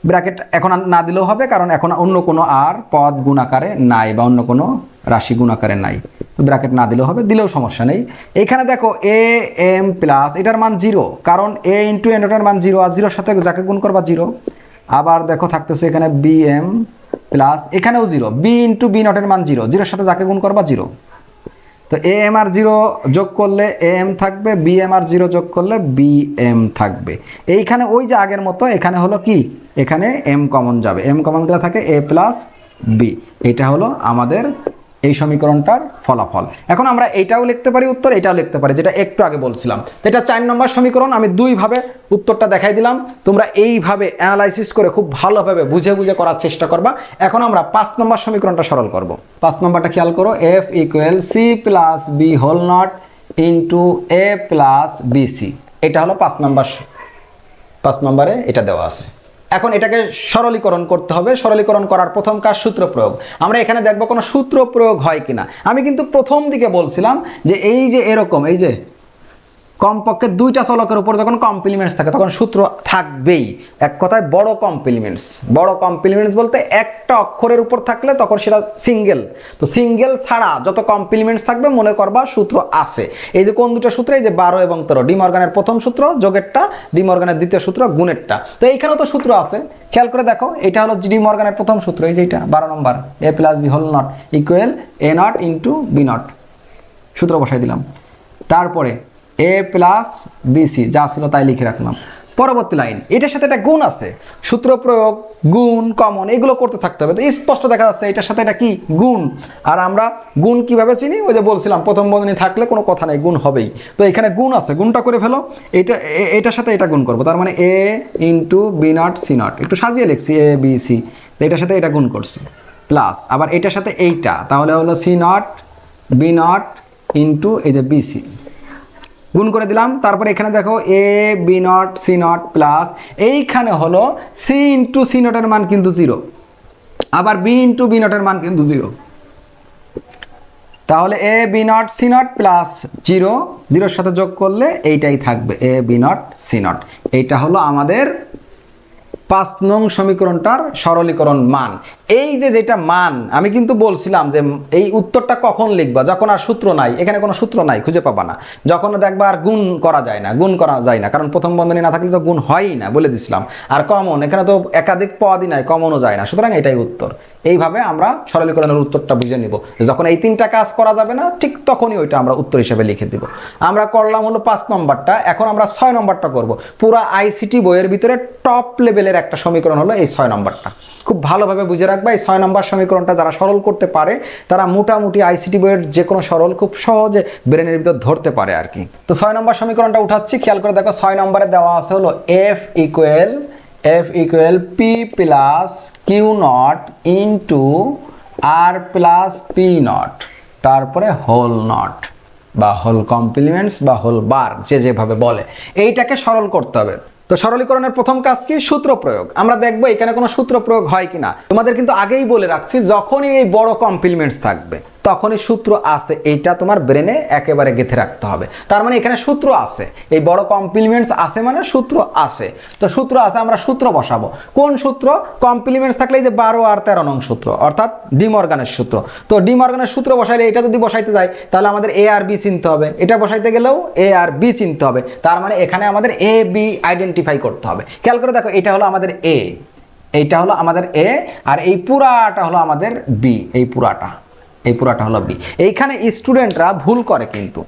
S1: Bracket এখন না দিলেও হবে, কারণ এখন অন্য কোনো আর পদ গুণ আকারে নাই বা অন্য কোনো রাশি গুণ আকারে নাই। তো ব্র্যাকেট না দিলেও হবে, দিলেও সমস্যা নেই। এইখানে দেখো এ এম প্লাস, এটার মান 0, কারণ এ ইন্টু এ নটের মান 0, আর 0-র সাথে যাকে গুণ করবা 0। আবার দেখো থাকতেছে এখানে বি এম প্লাস, এখানেও 0, বি ইন্টু বি নটের মান 0, 0-র সাথে যাকে গুণ করবা 0। তো এ এম আর 0 যোগ করলে এ এম থাকবে, বি এম আর 0 যোগ করলে বি এম থাকবে। এইখানে ওই যে আগের মতো এখানে হলো কি, এখানে এম কমন যাবে, এম কমন গেলে থাকে এ প্লাস বি। এটা হলো আমাদের এই সমীকরণটার ফলাফল। এখন আমরা এইটাও লিখতে পারি উত্তর, এটাও লিখতে পারি, যেটা একটু আগে বলছিলাম। তো এটা 4 নম্বর সমীকরণ, আমি দুইভাবে উত্তরটা দেখাই দিলাম। তোমরা এইভাবে অ্যানালাইসিস করে খুব ভালোভাবে বুঝে বুঝে করার চেষ্টা করবা। এখন আমরা 5 নম্বর সমীকরণটা সরল করব। 5 নম্বরটা খেয়াল করো, F equal C plus B whole not into A plus B C. এটা হলো 5 নম্বরে এটা দেওয়া আছে। এখন এটাকে সরলীকরণ করতে হবে। সরলীকরণ করার প্রথম কাজ সূত্র প্রয়োগ। আমরা এখানে দেখব কোনো সূত্র প্রয়োগ হয় কিনা। আমি কিন্তু প্রথম দিকে বলছিলাম যে এই যে এরকম, এই যে কমপক্ষে দুইটা চলকের উপর যখন কমপ্লিমেন্টস থাকে তখন সূত্র থাকবেই। এক কথায় বড় কমপ্লিমেন্টস। বড় কমপ্লিমেন্টস বলতে একটা অক্ষরের উপর থাকলে তখন সেটা সিঙ্গেল। তো সিঙ্গেল ছাড়া যত কমপ্লিমেন্টস থাকবে মনে করবা সূত্র আছে। এই যে কোন দুটো সূত্র, এই যে 12 এবং 13, ডি মর্গানের প্রথম সূত্র যোগেরটা, ডি মর্গানের দ্বিতীয় সূত্র গুণেরটা। তো এইখানেও তো সূত্র আছে, খেয়াল করে দেখো। এটা হলো ডি মর্গানের প্রথম সূত্র, এই যে এটা 12 নম্বর, A plus B whole not equal A not into B not. সূত্র বসাই দিলাম। তারপরে এ প্লাস বিসি যা ছিল তাই লিখে রাখলাম। পরবর্তী লাইন, এটার সাথে একটা গুণ আছে, সূত্র প্রয়োগ, গুণ, কমন এগুলো করতে থাকতে হবে। তো স্পষ্ট দেখা যাচ্ছে এটার সাথে এটা কি গুণ। আর আমরা গুণ কিভাবে চিনি, ওই যে বলছিলাম প্রথম বন্ধনী থাকলে কোনো কথা নাই, গুণ হবেই। তো এখানে গুণ আছে, গুণটা করে ফেলো। এটার সাথে এটা গুণ করবো, তার মানে A into B not C not, একটু সাজিয়ে লিখছি এ বি সি, এটার সাথে এটা গুণ করছি প্লাস আবার এটার সাথে এইটা, তাহলে হলো C not B not into এই যে বিসি গুণ করে দিলাম। তারপরে এখানে দেখো A B not C not plus এইখানে হলো সি ইন্টু সি নটের মান কিন্তু 0, আবার বি ইন্টু বি নটের মান কিন্তু 0। তাহলে A B not C not plus 0, 0-এর সাথে যোগ করলে এইটাই থাকবে A B not C not. এইটা হলো আমাদের 5 নং সমীকরণটার সরলীকরণ মান। এই যে যেটা মান আমি কিন্তু বলছিলাম যে এই উত্তরটা কখন লিখবা, যখন আর সূত্র নাই। এখানে কোনো সূত্র নাই, খুঁজে পাবা না। যখন দেখবা আর গুণ করা যায় না, গুণ করা যায় না, কারণ প্রথম বন্ধনী না থাকলে তো গুণ হয়ই না, বলে দিছিলাম। আর কমন, এখানে তো একাধিক পদই নাই, কমনও যায় না, সুতরাং এটাই উত্তর। এইভাবে আমরা সরলীকরণের উত্তরটা বুঝে নিব। যখন এই 3টা কাজ করা যাবে না, ঠিক তখনই ওইটা আমরা উত্তর হিসেবে লিখে দিব। আমরা করলাম হলো 5 নম্বরটা, এখন আমরা 6 নম্বরটা করব। পুরো আইসিটি বইয়ের ভিতরে টপ লেভেলের একটা সমীকরণ হলো এই 6 নম্বরটা। খুব ভালোভাবে বুঝে রাখবা, এই 6 নম্বর সমীকরণটা যারা সরল করতে পারে তারা মোটামুটি আইসিটি বইয়ের যে কোনো সরল খুব সহজে ব্রেনের ভিতর ধরতে পারে আর কি। তো 6 নম্বর সমীকরণটা উঠাচ্ছি, খেয়াল করে দেখো। 6 নম্বরে দেওয়া আছে হলো F equal P plus Q not into R plus P not, তারপরে হোল নট বা হোল কমপ্লিমেন্টস বা হোল বার, যে যেভাবে বলে। এইটাকে সরল করতে হবে। তো সরলীকরণের প্রথম কাজ কি, সূত্র প্রয়োগ। আমরা দেখবো এখানে কোনো সূত্র প্রয়োগ হয় কিনা। তোমাদের কিন্তু আগেই বলে রাখছি, যখনই এই বড় কমপ্লিমেন্টস থাকবে তখনই সূত্র আছে, এইটা তোমার ব্রেনে একেবারে গেঁথে রাখতে হবে। তার মানে এখানে সূত্র আছে, এই বড় কমপ্লিমেন্টস আছে মানে সূত্র আছে। তো সূত্র আছে, আমরা সূত্র বসাবো। কোন সূত্র? কমপ্লিমেন্টস থাকলে এই যে 12 আর 13 নং সূত্র, অর্থাৎ ডি মর্গানের সূত্র। তো ডি মর্গানের সূত্র বসাইলে এটা যদি বসাইতে যাই তাহলে আমাদের এ আর বি চিনতে হবে, এটা বসাইতে গেলেও এ আর বি চিনতে হবে। তার মানে এখানে আমাদের এ বি আইডেন্টিফাই করতে হবে। খেয়াল করে দেখো, এটা হলো আমাদের এ, এইটা হলো আমাদের এ, আর এই পুরাটা হলো আমাদের বি, এই পুরাটা হলো বি। এইখানে স্টুডেন্টরা ভুল করে কিন্তু।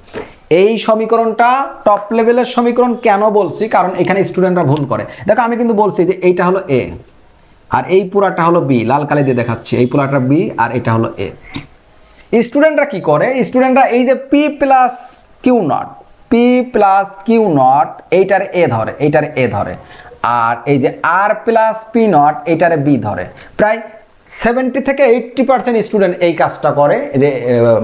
S1: এই সমীকরণটা টপ লেভেলের সমীকরণ কেন বলছি, কারণ এখানে স্টুডেন্টরা ভুল করে। দেখো আমি কিন্তু বলছি যে এইটা হলো এ আর এই পুরাটা হলো বি, লাল কালি দিয়ে দেখাচ্ছি, এই পুরাটা বি আর এটা হলো এ। স্টুডেন্টরা কি করে, স্টুডেন্টরা এই যে পি প্লাস কিউ নট এইটার এ ধরে, আর এই যে আর প্লাস পি নট এইটারে বি ধরে। প্রায় 70 থেকে 80% স্টুডেন্ট এই কাজটা করে, যে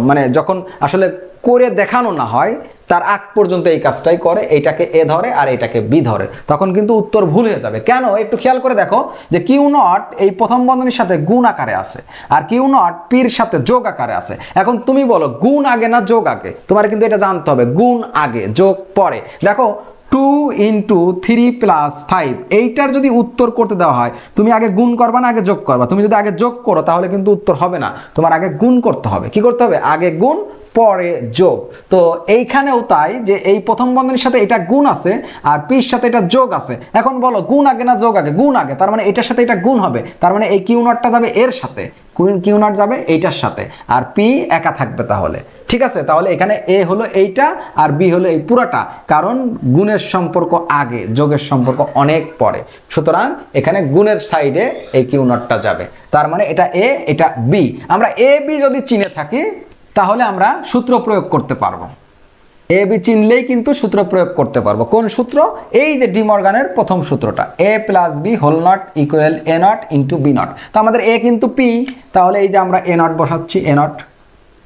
S1: মানে যখন আসলে করে দেখানো না হয় তার আগ পর্যন্ত এই কাজটাই করে, এইটাকে এ ধরে আর এটাকে বি ধরে, তখন কিন্তু উত্তর ভুল হয়ে যাবে। কেন, একটু খেয়াল করে দেখো যে কিউ নট এই প্রথম বন্ধনীর সাথে গুণ আকারে আছে, আর কিউ নট পির সাথে যোগ আকারে আছে। এখন তুমি বলো গুণ আগে না যোগ আগে? তোমার কিন্তু এটা জানতে হবে, গুণ আগে যোগ পরে। দেখো 2 ইন্টু 3 প্লাস 5, এইটার যদি উত্তর করতে দেওয়া হয় তুমি আগে গুণ করবা না আগে যোগ করবা? তুমি যদি আগে যোগ করো তাহলে কিন্তু উত্তর হবে না, তোমার আগে গুণ করতে হবে। কি করতে হবে? আগে গুণ পরে যোগ। তো এইখানেও তাই, যে এই প্রথম বন্ধনীর সাথে এটা গুণ আছে আর পির সাথে এটা যোগ আছে। এখন বলো গুণ আগে না যোগ আগে? গুণ আগে, তার মানে এটার সাথে এটা গুণ হবে, তার মানে এই কিউ নটটা যাবে এর সাথে, কিউ নট যাবে এইটার সাথে, আর পি একা থাকবে। তাহলে ঠিক আছে, তাহলে এখানে এ হলো এইটা আর বি হলো এই পুরাটা, কারণ গুণের সম্পর্ক আগে, যোগের সম্পর্ক অনেক পরে। সুতরাং এখানে গুণের সাইডে এই কিউ নটটা যাবে, তার মানে এটা এ এটা বি। আমরা এ বি যদি চিনে থাকি তাহলে আমরা সূত্র প্রয়োগ করতে পারবো। এ বি চিনলেই কিন্তু সূত্র প্রয়োগ করতে পারবো। কোন সূত্র? এই যে ডি মর্গানের প্রথম সূত্রটা, A plus B whole not equal A not into B not. তো আমাদের এ কিন্তু পি, তাহলে এই যে আমরা এ নট বসাচ্ছি, এ নট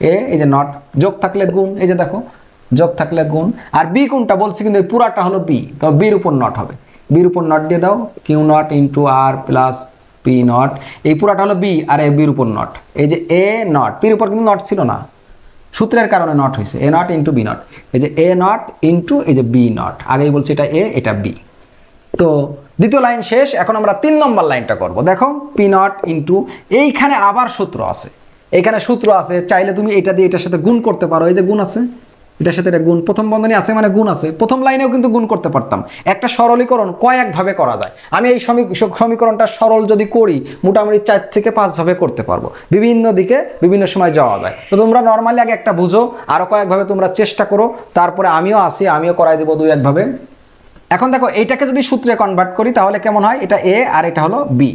S1: এ, এই যে নট, যোগ থাকলে গুণ, এই যে দেখো যোগ থাকলে গুণ। আর বি কোনটা বলছি কিন্তু এই পুরাটা হলো বি, তো বির উপর নট হবে, বির উপর নট দিয়ে দাও, Q not into R plus P not, এই পুরাটা হলো বি আর এ বির উপর নট, এই যে এ নট, পির উপর কিন্তু নট ছিল না, সূত্রের কারণে নট হয়েছে, এ নট ইন্টু বি নট, এই যে এ নট ইন্টু এই যে বি নট, আগেই বলছি এটা এ এটা বি। তো দ্বিতীয় লাইন শেষ, এখন আমরা 3 নম্বর লাইনটা করব। দেখো পি নট ইন্টু, এইখানে আবার সূত্র আছে, এইখানে সূত্র আছে, চাইলে তুমি এটা দিয়ে এটার সাথে গুণ করতে পারো, এই যে গুণ আছে, এটার সাথে এটা গুণ, প্রথম বন্ধনী আছে মানে গুণ আছে, প্রথম লাইনেও কিন্তু গুণ করতে পারতাম। একটা সরলীকরণ কয়েকভাবে করা যায়, আমি এই সমীকরণটা সরল যদি করি মোটামুটি 4 থেকে 5 ভাবে করতে পারবো, বিভিন্ন দিকে বিভিন্ন সময় যাওয়া যায়। তো তোমরা নর্মালি আগে একটা বুঝো, আরো কয়েকভাবে তোমরা চেষ্টা করো, তারপরে আমিও আসি, আমিও করাই দেবো 2-1 ভাবে। এখন দেখো এইটাকে যদি সূত্রে কনভার্ট করি তাহলে কেমন হয়, এটা এ আর এটা হলো বি,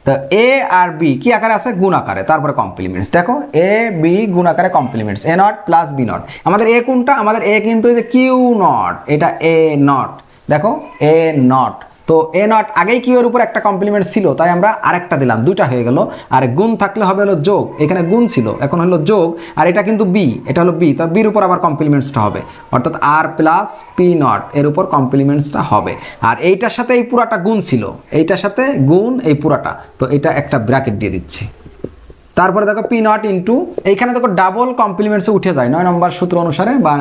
S1: তো এ আর বি কি আকারে আছে, গুণ আকারে, তারপরে কমপ্লিমেন্টস। দেখো এ বি গুণ আকারে complements, A not plus B not. আমাদের এ কোনটা, আমাদের এ কিন্তু এই যে কিউ নট, এটা এ নট, দেখো এ নট, তো এ নট আগেই কিউ এর উপর একটা কমপ্লিমেন্ট ছিল, তাই আমরা আরেকটা দিলাম, দুইটা হয়ে গেল। আর গুণ থাকলে হবে হলো যোগ, এখানে গুণ ছিল এখন হলো যোগ, আর এটা কিন্তু বি, এটা হলো বি, তার বির উপর আবার কমপ্লিমেন্টসটা হবে, অর্থাৎ আর প্লাস পি নট এর উপর কমপ্লিমেন্টসটা হবে। আর এইটার সাথে এই পুরাটা গুণ ছিল, এইটার সাথে গুণ এই পুরাটা, তো এটা একটা ব্র্যাকেট দিয়ে দিচ্ছি। তারপরে দেখো পি নট ইন্টু, এইখানে দেখো ডাবল কমপ্লিমেন্টস উঠে যায় 9 নম্বর সূত্র অনুসারে বা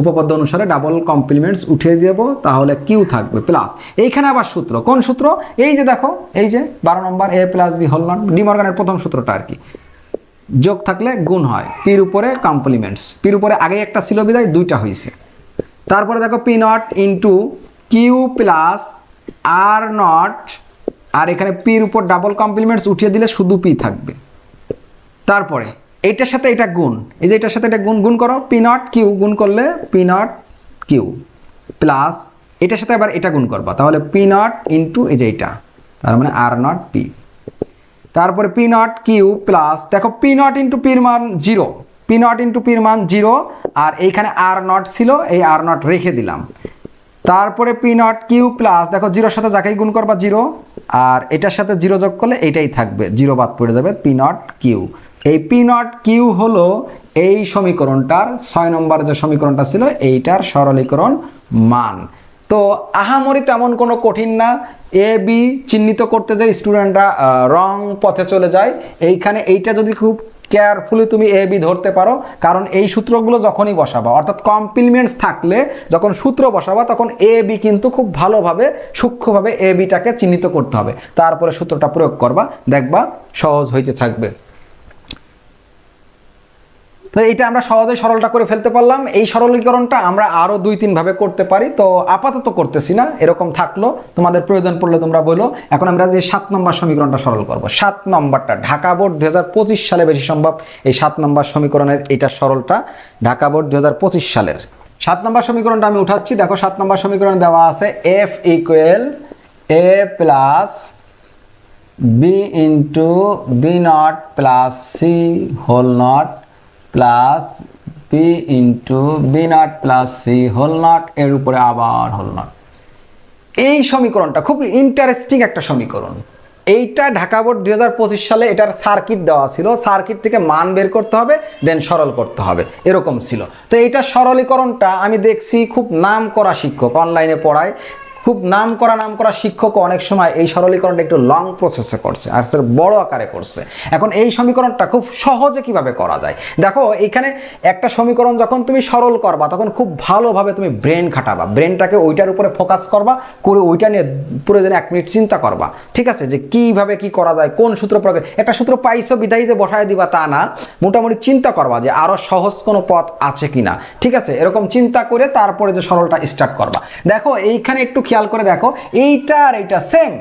S1: উপপাদ্য অনুসারে ডাবল কমপ্লিমেন্টস উঠিয়ে দেব, তাহলে কিউ থাকবে প্লাস, এইখানে আবার সূত্র, কোন সূত্র, এই যে দেখো এই যে 12 নম্বর A plus B whole not, De মর্গানের প্রথম সূত্রটা আর কি, যোগ থাকলে গুণ হয়, পির উপরে কমপ্লিমেন্টস, পির উপরে আগে একটা ছিল বিদায় দুইটা হয়েছে। তারপরে দেখো P not into Q plus R not, আর এখানে পির উপর ডাবল কমপ্লিমেন্টস উঠিয়ে দিলে শুধু পি থাকবে। তারপরে এইটার সাথে এটা গুণ, এই যে এটার সাথে এটা গুণ, গুণ করো, পি নট কিউ গুণ করলে পি নট কিউ প্লাস এটার সাথে আবার এটা গুণ করবা, তাহলে পি নট ইন্টু এই যে এটা, তার মানে আর নট পি। তারপরে পি নট কিউ প্লাস, দেখো পি নট ইন্টু পির মান 0, পি নট ইন্টু পির মান 0, আর এইখানে আর নট ছিল, এই আর নট রেখে দিলাম। তারপরে পি নট কিউ প্লাস, দেখো 0-র সাথে যাকেই গুণ করবা 0, আর এটার সাথে 0 যোগ করলে এইটাই থাকবে, 0 বাদ পড়ে যাবে, পি নট কিউ। এই পি নট কিউ হলো এই সমীকরণটার 6 নম্বর যে সমীকরণটা ছিল এইটার সরলীকরণ মান। তো আহামরি তেমন কোনো কঠিন না, এ বি চিহ্নিত করতে যাই স্টুডেন্টরা রং পথে চলে যায়, এইখানে এইটা যদি খুব কেয়ারফুলি তুমি এ বি ধরতে পারো, কারণ এই সূত্রগুলো যখনই বসাবা, অর্থাৎ কমপ্লিমেন্টস থাকলে যখন সূত্র বসাবা তখন এ বি কিন্তু খুব ভালোভাবে সূক্ষ্মভাবে এ বিটাকে চিহ্নিত করতে হবে, তারপরে সূত্রটা প্রয়োগ করবা, দেখবা সহজ হইতে থাকবে। তো এইটা আমরা সহজে সরলটা করে ফেলতে পারলাম। এই সরলীকরণটা আমরা আরো 2-3 ভাবে করতে পারি, তো আপাতত করতেছি না, এরকম থাকলো, তোমাদের প্রয়োজন পড়লে তোমরা বলো। এখন আমরা যে 7 নম্বর সমীকরণটা সরল করব, 7 নম্বরটা ঢাকা বোর্ড 2025 সালে বেশি সম্ভব এই 7 নম্বর সমীকরণের এইটা সরলটা ঢাকা বোর্ড 2025 সালের 7 নম্বর সমীকরণটা আমি উঠাচ্ছি। দেখো 7 নম্বর সমীকরণ দেওয়া আছে F equal A plus B into B not plus C whole not plus B into B not plus C whole not, এর উপরে আবার হোল নট। এই সমীকরণটা খুব ইন্টারেস্টিং একটা সমীকরণ। এইটা ঢাকা বোর্ড 2025 সালে এটার সার্কিট দেওয়া ছিল, সার্কিট থেকে মান বের করতে হবে, দেন সরল করতে হবে, এরকম ছিল। তো এইটা সরলীকরণটা আমি দেখছি খুব নাম করা শিক্ষক অনলাইনে পড়ায়, খুব নাম করা শিক্ষক অনেক সময় এই সরলীকরণটা একটু লং প্রসেসে করছে আর স্যার বড় আকারে করছে। এখন এই সমীকরণটা খুব সহজে কিভাবে করা যায়, দেখো এখানে একটা সমীকরণ যখন তুমি সরল করবা তখন খুব ভালোভাবে তুমি ব্রেন খাটাবা, ব্রেনটাকে ওইটার উপরে ফোকাস করবা, করে ওইটা নিয়ে প্রয়োজনে 1 মিনিট চিন্তা করবা, ঠিক আছে, যে কিভাবে কি করা যায়, কোন সূত্র প্রয়োগ, একটা সূত্র পাইছো বিধায় যে বসায় দিবা তা না, মোটামুটি চিন্তা করবা যে আরো সহজ কোনো পথ আছে কিনা, ঠিক আছে, এরকম চিন্তা করে তারপরে যে সরলটা স্টার্ট করবা। দেখো এইখানে একটু খেয়াল করে দেখো, এইটা আর এইটা সেম,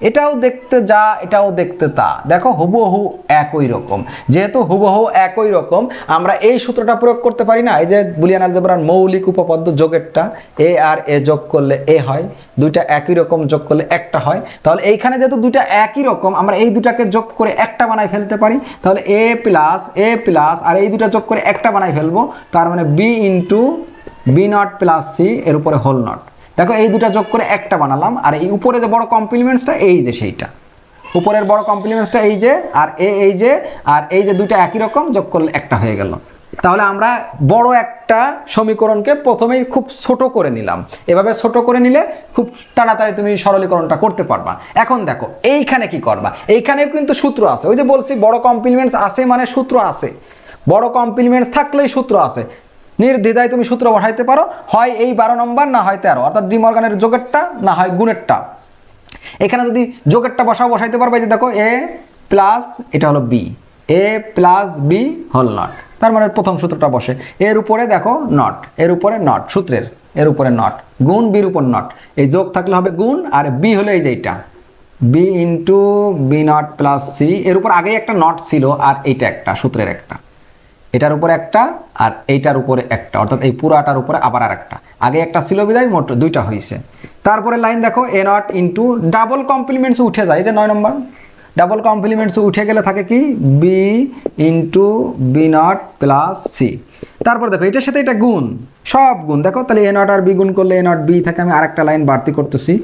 S1: এটাও দেখতে যা এটাও দেখতে তা, দেখো হুবহু একই রকম। যেহেতু হুবহু একই রকম আমরা এই সূত্রটা প্রয়োগ করতে পারি না, এই যে বুলিয়ান অলজেব্রার মৌলিক উপপাদ্য যোগেরটা, এ আর এ যোগ করলে এ হয়, দুইটা একই রকম যোগ করলে একটা হয়, তাহলে এইখানে যেহেতু দুইটা একই রকম আমরা এই দুটাকে যোগ করে একটা বানাই ফেলতে পারি, তাহলে এ প্লাস আর এই দুটা যোগ করে একটা বানাই ফেলবো, তার মানে B into B not plus C এর উপরে হোল নট। দেখো এই দুটা যোগ করে একটা বানালাম, আর এই উপরে যে বড় কমপ্লিমেন্টসটা এই যে সেইটা, উপরের বড় কমপ্লিমেন্টসটা এই যে, আর এই যে, আর এই যে দুইটা একই রকম যোগ করলে একটা হয়ে গেল। তাহলে আমরা বড় একটা সমীকরণকে প্রথমেই খুব ছোট করে নিলাম। এভাবে ছোট করে নিলে খুব তাড়াতাড়ি তুমি সরলীকরণটা করতে পারবা। এখন দেখো এইখানে কি করবা, এইখানেও কিন্তু সূত্র আছে। ওই যে বলছি বড় কমপ্লিমেন্টস আছে মানে সূত্র আছে, বড় কমপ্লিমেন্টস থাকলেই সূত্র আছে। নির্দ্বিধায় তুমি সূত্র বসাইতে পারো, হয় এই 12 নম্বর না হয় 13, অর্থাৎ ডি মর্গানের যোগেরটা না হয় গুণেরটা। এখানে যদি যোগেরটা বসাইতে পারবে, যে দেখো এ প্লাস এটা হলো B, A plus B whole not, তার মানে প্রথম সূত্রটা বসে। এর উপরে দেখো নট, এর উপরে নট সূত্রের, এর উপরে নট, গুণ বির উপর নট, এই যোগ থাকলে হবে গুণ, আর বি হলো এই যে এইটা B into B not plus C, এর উপর আগেই একটা নট ছিল আর এইটা একটা সূত্রের একটা, এটার উপরে একটা আর এইটার উপরে একটা, অর্থাৎ এই পুরাটার উপরে আবার আর একটা, আগে একটা ছিল বিদায় মোট দুইটা হয়েছে। তারপরে লাইন দেখো এ নট ইন্টু ডাবল কমপ্লিমেন্টস উঠে যায়, এই যে 9 নম্বর ডাবল কমপ্লিমেন্টস উঠে গেলে থাকে কি B into B not plus C. তারপর দেখো এটার সাথে এটা গুণ, সব গুণ দেখো, তাহলে এ নট আর বি গুণ করলে এ নট বি থাকে, আমি আরেকটা লাইন বাড়তি করতেছি,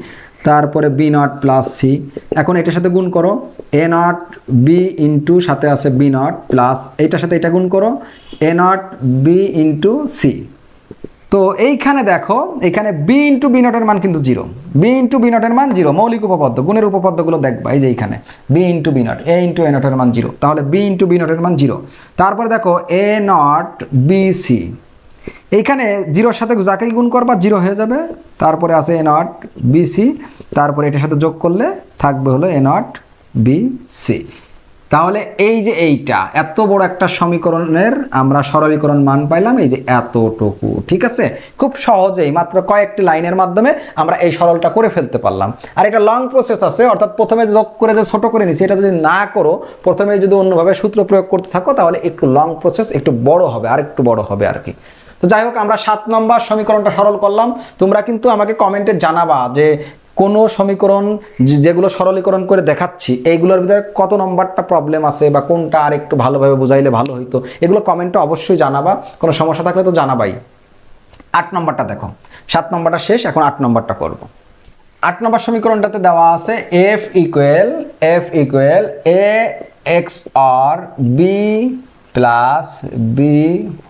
S1: তারপরে বি নট প্লাস সি। এখন এটার সাথে গুণ করো এ নট বি ইন্টু সাথে আছে বি নট প্লাস এইটার সাথে এটা গুণ করো এ নট বি ইন্টু সি। তো এইখানে দেখো এখানে বি ইন্টু বি নটের মান কিন্তু 0, বি ইন্টু বি নটের মান 0, মৌলিক উপপাদ্য গুণের উপপাদ্যগুলো দেখবা, এই যে এইখানে B into B not, A into A নটের মান 0, তাহলে বি ইন্টু বি নটের মান 0। তারপরে দেখো এ নট বি সি, এইখানে 0-র সাথে যাকেই গুণ করবা 0 হয়ে যাবে, তারপরে আছে এ নট বি সি, তারপরে এটার সাথে যোগ করলে থাকবে হলো এ নট বি সি। তাহলে এই যে এইটা এত বড় একটা সমীকরণের আমরা সরলীকরণ মান পাইলাম, এই যে এতটুকু, ঠিক আছে? খুব সহজেই মাত্র কয়েকটি লাইনের মাধ্যমে আমরা এই সরলটা করে ফেলতে পারলাম। আর এটা লং প্রসেস আছে, অর্থাৎ প্রথমে যোগ করে যে ছোট করে নিছি, এটা যদি না করো, প্রথমে যদি অন্যভাবে সূত্র প্রয়োগ করতে থাকো, তাহলে একটু লং প্রসেস, একটু বড় হবে, আর একটু বড় হবে আর কি। তো যাই হোক, আমরা 7 নম্বর সমীকরণটা সরল করলাম। তোমরা কিন্তু আমাকে কমেন্টে জানাবা যে কোনো সমীকরণ যেগুলো সরলীকরণ করে দেখাচ্ছি এইগুলোর ভিতরে কত নম্বরটা প্রবলেম আছে, বা কোনটা আর একটু ভালোভাবে বুঝাইলে ভালো হইতো, এগুলো কমেন্টে অবশ্যই জানাবা। কোনো সমস্যা থাকলে তো জানাবাই। 8 নম্বরটা দেখো, 7 নম্বরটা শেষ, এখন 8 নম্বরটা করব। 8 নম্বর সমীকরণটাতে দেওয়া আছে F equal A X or B plus B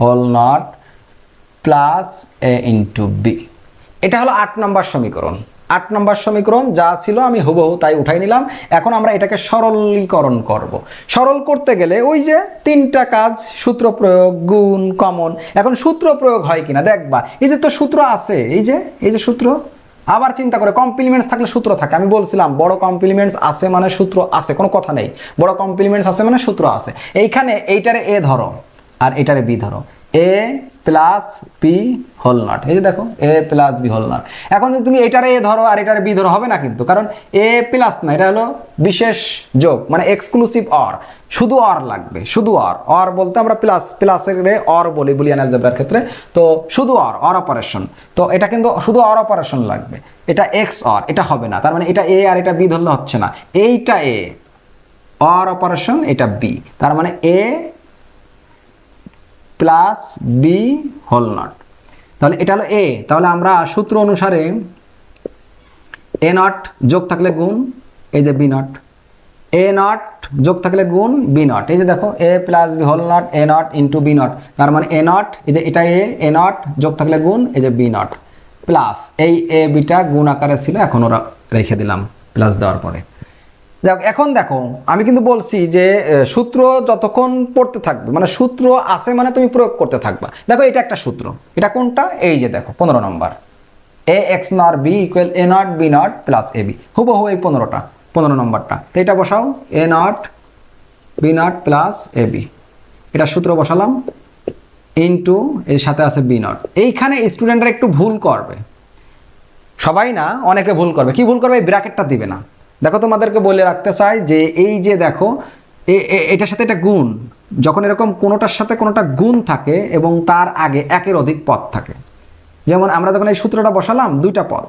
S1: whole not plus A into B. এটা হলো 8 নম্বর সমীকরণ। 8 নম্বর সমীকরণ যা ছিল আমি হুবহু তাই উঠাই নিলাম। এখন আমরা এটাকে সরলীকরণ করব। সরল করতে গেলে ওই যে 3টা কাজ, সূত্র প্রয়োগ, গুণ, কমন। এখন সূত্র প্রয়োগ হয় কিনা দেখবা, এই যে তো সূত্র আছে, এই যে সূত্র। আবার চিন্তা করে, কমপ্লিমেন্টস থাকলে সূত্র থাকে, আমি বলছিলাম বড় কমপ্লিমেন্টস আছে মানে সূত্র আছে, কোনো কথা নেই, বড় কমপ্লিমেন্টস আছে মানে সূত্র আছে। এইখানে এইটারে এ ধরো আর এটারে বি ধরো, এ প্লাস বি হোল নট, এই যে দেখো এ প্লাস বি হোল নট। এখন যদি তুমি এটারে এ ধরো আর এটারে বি ধরো, হবে না কিন্তু, কারণ এ প্লাস না, এটা হলো বিশেষ যোগ, মানে এক্সক্লুসিভ অর, শুধু অর লাগবে, শুধু অর বলতে আমরা প্লাসের অর বলি বুলিয়ান অ্যালজেব্রার ক্ষেত্রে। তো শুধু অর অপারেশন, তো এটা কিন্তু শুধু অর অপারেশন লাগবে, এটা এক্স অর, এটা হবে না, তার মানে এটা এ আর এটা বি ধরলে হচ্ছে না, এইটা এ অর অপারেশন, এটা বি, তার মানে এ প্লাস বি হোল নট। তাহলে এটা হলো এ, তাহলে আমরা সূত্র অনুসারে এ নট যোগ থাকলে গুণ, এই যে বি নট, এ নট যোগ থাকলে গুণ বি নট, এই যে দেখো এ plus B whole not A not into B not, তার মানে এ নট, এই যে এটা এ নট যোগ থাকলে গুণ, এই যে বি নট প্লাস এই এ বিটা গুণ আকারে ছিল, এখন ওরা রেখে দিলাম প্লাস দেওয়ার পরে। এখন দেখো আমি কিন্তু বলছি যে সূত্র যতক্ষণ পড়তে থাকবে, মানে সূত্র আছে মানে তুমি প্রয়োগ করতে থাকবা। দেখো এটা একটা সূত্র, এটা কোনটা, এই যে দেখো 15 নম্বর, A X not B equal A not B not plus A B, হুবহু এই 15 নম্বরটা। তো এটা বসাও A not B not plus A B, এটা সূত্র বসালাম ইন্টু এর সাথে আছে বি নট। এইখানে স্টুডেন্টরা একটু ভুল করবে, সবাই না, অনেকে ভুল করবে। কি ভুল করবে? এই ব্র্যাকেটটা দিবে না। দেখো তোমাদেরকে বলে রাখতে চাই যে এই যে দেখো এটার সাথে এটা গুণ, যখন এরকম কোনোটার সাথে কোনোটা গুণ থাকে এবং তার আগে একের অধিক পদ থাকে, যেমন আমরা যখন এই সূত্রটা বসালাম 2টা পদ,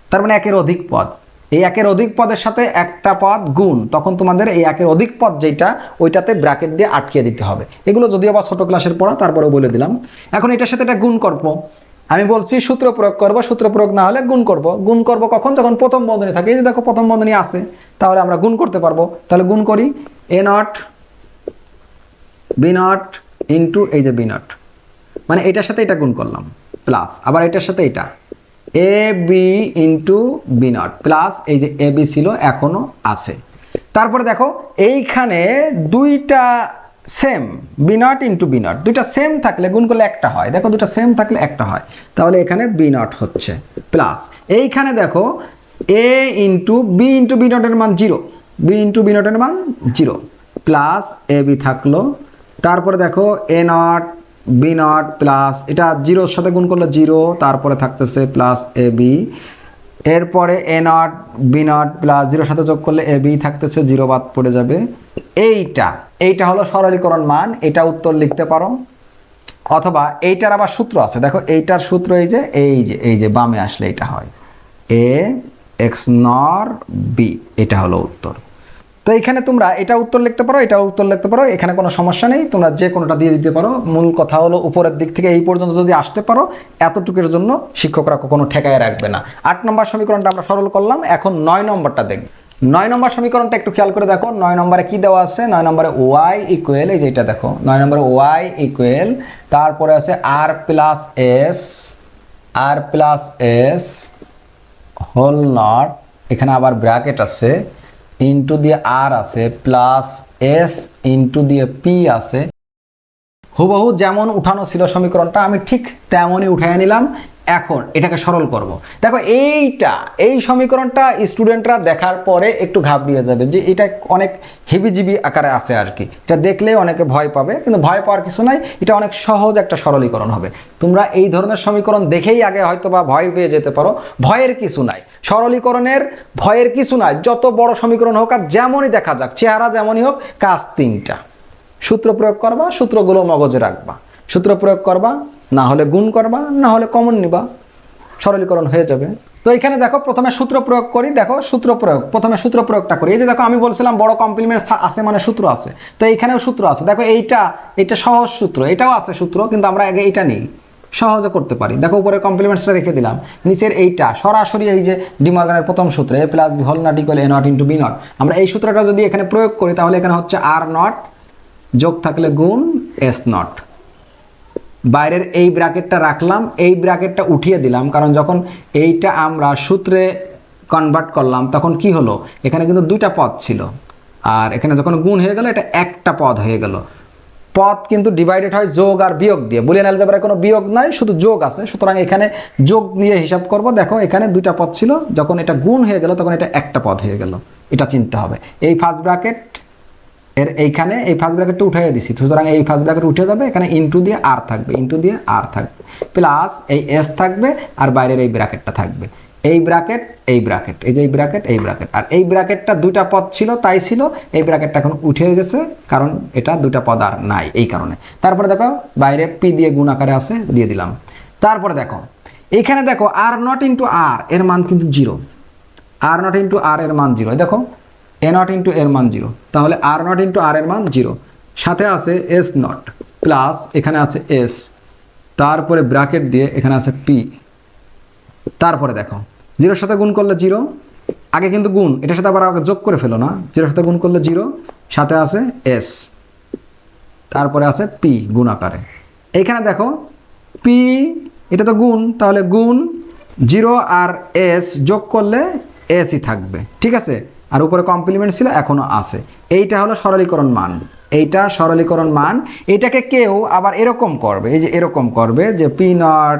S1: তার মানে একের অধিক পদ, এই একের অধিক পদের সাথে একটা পদ গুণ, তখন তোমাদের এই একের অধিক পদ যেটা ওইটাতে ব্র্যাকেট দিয়ে আটকে দিতে হবে। এগুলো যদিও বা ছোট ক্লাসের পড়া, তারপরেও বলে দিলাম। এখন এটার সাথে এটা গুণ করবো, আমি বলছি সূত্র প্রয়োগ করব, সূত্র প্রয়োগ না হলে গুণ করব। গুণ করব কখন? যখন প্রথম বন্ধনী থাকে, এই যে দেখো প্রথম বন্ধনী আছে, তাহলে আমরা গুণ করতে পারবো। তাহলে গুণ করি এ নট বি নট ইন্টু এই যে বি নট, মানে এটার সাথে এটা গুণ করলাম প্লাস আবার এটার সাথে এটা A B into B not plus এই যে এ বি ছিল এখনো আছে। তারপরে দেখো এইখানে দুইটা same B not into B not, দুইটা সেম থাকলে গুণ করলে একটা হয়, দেখো দুটা সেম থাকলে একটা হয়, তাহলে এখানে বি নট হচ্ছে প্লাস এইখানে দেখো এ ইন্টু বি নটের মান 0, বি ইন্টু বি নটের মান 0 প্লাস এ বি থাকলো। তারপরে দেখো এ নট বি নট প্লাস এটা 0-র সাথে গুণ করলে 0, তারপরে থাকতেছে প্লাস এ বি, এরপরে এ নট বি নট প্লাস 0-র সাথে যোগ করলে এ বি থাকতেছে 0 বাদ পড়ে যাবে। এইটা হলো সরলীকরণ মান, এটা উত্তর লিখতে পারো। অথবা এইটার আবার সূত্র আছে, দেখো এইটার সূত্র এই যে বামে আসলে এটা হয় এ এক্স নর বি, এটা হলো উত্তর। তো এখানে তোমরা এটা উত্তর লিখতে পারো, এটা উত্তর লিখতে পারো, এখানে কোনো সমস্যা নেই, তোমরা যে কোনোটা দিয়ে দিতে পারো। মূল কথা হলো উপরের দিক থেকে এই পর্যন্ত যদি আসতে পারো, এতটুকুর জন্য শিক্ষকরা কখনো ঠেকায় রাখবে না। 8 নম্বর সমীকরণটা আমরা সরল করলাম, এখন 9 নম্বরটা দেখব। 9 নম্বর সমীকরণটা একটু খেয়াল করে দেখো। 9 নম্বরে কি দেওয়া আছে? 9 নম্বরে ওয়াই ইকুয়াল, এই যে এটা দেখো 9 নম্বরে ওয়াই ইকুয়াল, তারপরে আছে আর প্লাস এস হোল নট, এখানে আবার ব্র্যাকেট আছে, ইন্টু দিয়ে আর আছে প্লাস এস ইন্টু দিয়ে পি আছে। হুবহু যেমন উঠানো ছিল সমীকরণটা আমি ঠিক তেমনই উঠাই নিলাম। এখন এটাকে সরল করব। দেখো এই সমীকরণটা স্টুডেন্টরা দেখার পরে একটু ঘাবড়িয়ে যাবে যে এটা অনেক হেবিজিবি আকারে আছে আর কি, এটা দেখলে অনেকে ভয় পাবে, কিন্তু ভয় পাওয়ার কিছু নাই, এটা অনেক সহজ একটা সরলীকরণ হবে। তোমরা এই ধরনের সমীকরণ দেখেই আগে হয়তো বা ভয় পেয়ে যেতে পারো, ভয়ের কিছু নাই, সরলীকরণের ভয়ের কিছু নাই। যত বড় সমীকরণ হোক আর যেমনই দেখা যাক, চেহারা যেমনই হোক, কাজ 3টা। সূত্র প্রয়োগ করবা, সূত্রগুলো মগজে রাখবা, সূত্র প্রয়োগ করবা, না হলে গুণ করবা, না হলে কমন নিবা, সরলীকরণ হয়ে যাবে। তো এখানে দেখো প্রথমে সূত্র প্রয়োগ করি। দেখো সূত্র প্রয়োগ, প্রথমে সূত্র প্রয়োগটা করি। এই যে দেখো আমি বলছিলাম বড় কমপ্লিমেন্টস আছে মানে সূত্র আছে, তো এইখানেও সূত্র আছে। দেখো এইটা সহজ সূত্র, এটাও আছে সূত্র, কিন্তু আমরা আগে এইটা নেই, সহজে করতে পারি। দেখো উপরে কমপ্লিমেন্টসটা রেখে দিলাম, নিচের এইটা সরাসরি এই যে ডি মর্গানের প্রথম সূত্র A plus B whole not equal A not into B not, আমরা এই সূত্রটা যদি এখানে প্রয়োগ করি তাহলে এখানে হচ্ছে আর নট যোগ থাকলে গুণ এস নট, বাইরের এই ব্র্যাকেটটা রাখলাম, এই ব্র্যাকেটটা উঠিয়ে দিলাম, কারণ যখন এইটা আমরা সূত্রে কনভার্ট করলাম তখন কি হলো, এখানে কিন্তু 2টা পদ ছিল, আর এখানে যখন গুণ হয়ে গেল এটা একটা পদ হয়ে গেল। পদ কিন্তু ডিভাইডেড হয় যোগ আর বিয়োগ দিয়ে, বুলিয়ান অ্যালজেব্রায় কোনো বিয়োগ নাই, শুধু যোগ আছে, সুতরাং এখানে যোগ নিয়ে হিসাব করব। দেখো এখানে 2টা পদ ছিল, যখন এটা গুণ হয়ে গেল তখন এটা একটা পদ হয়ে গেল, এটা চিনতে হবে। এই ফার্স্ট ব্র্যাকেট এর এইখানে এই ফার্স্ট ব্র্যাকেটটা উঠিয়ে দিছি, সুতরাং এই ফার্স্ট ব্র্যাকেট উঠে যাবে, এখানে ইন্টু দিয়ে আর থাকবে, ইন্টু দিয়ে আর থাকবে, প্লাস এই এস থাকবে, আর বাইরের এই ব্র্যাকেটটা থাকবে, এই ব্র্যাকেট এই ব্র্যাকেট, এই যে এই ব্র্যাকেট এই ব্র্যাকেট, আর এই ব্র্যাকেটটা 2টা পদ ছিল তাই ছিল, এই ব্র্যাকেটটা এখন উঠে গেছে কারণ এটা 2টা পদ আর নাই এই কারণে। তারপরে দেখো বাইরে পি দিয়ে গুণ আকারে আছে, দিয়ে দিলাম। তারপরে দেখো এইখানে দেখো আর নট ইন্টু আর এর মান কিন্তু 0, আর নট ইন্টু আর এর মান 0, দেখো এ নট ইন্টু এর মান 0, তাহলে আর নট ইন্টু আর এর মান 0, সাথে আছে এস নট প্লাস এখানে আছে এস, তারপরে ব্র্যাকেট দিয়ে এখানে আছে পি, তারপরে দেখো 0-র সাথে গুণ করলে 0, আগে কিন্তু গুণ, এটার সাথে আবার যোগ করে ফেলো না, 0-র সাথে গুণ করলে 0, সাথে আছে এস, তারপরে আছে পি গুণ আকারে। এইখানে দেখো পি, এটা তো গুণ, তাহলে গুণ 0 আর এস যোগ করলে এসই থাকবে, ঠিক আছে, আর উপরে কমপ্লিমেন্ট ছিল এখনো আছে। এইটা হলো সরলীকরণ মান, এইটা সরলীকরণ মান। এটাকে কেউ আবার এরকম করবে, এই যে এরকম করবে যে P not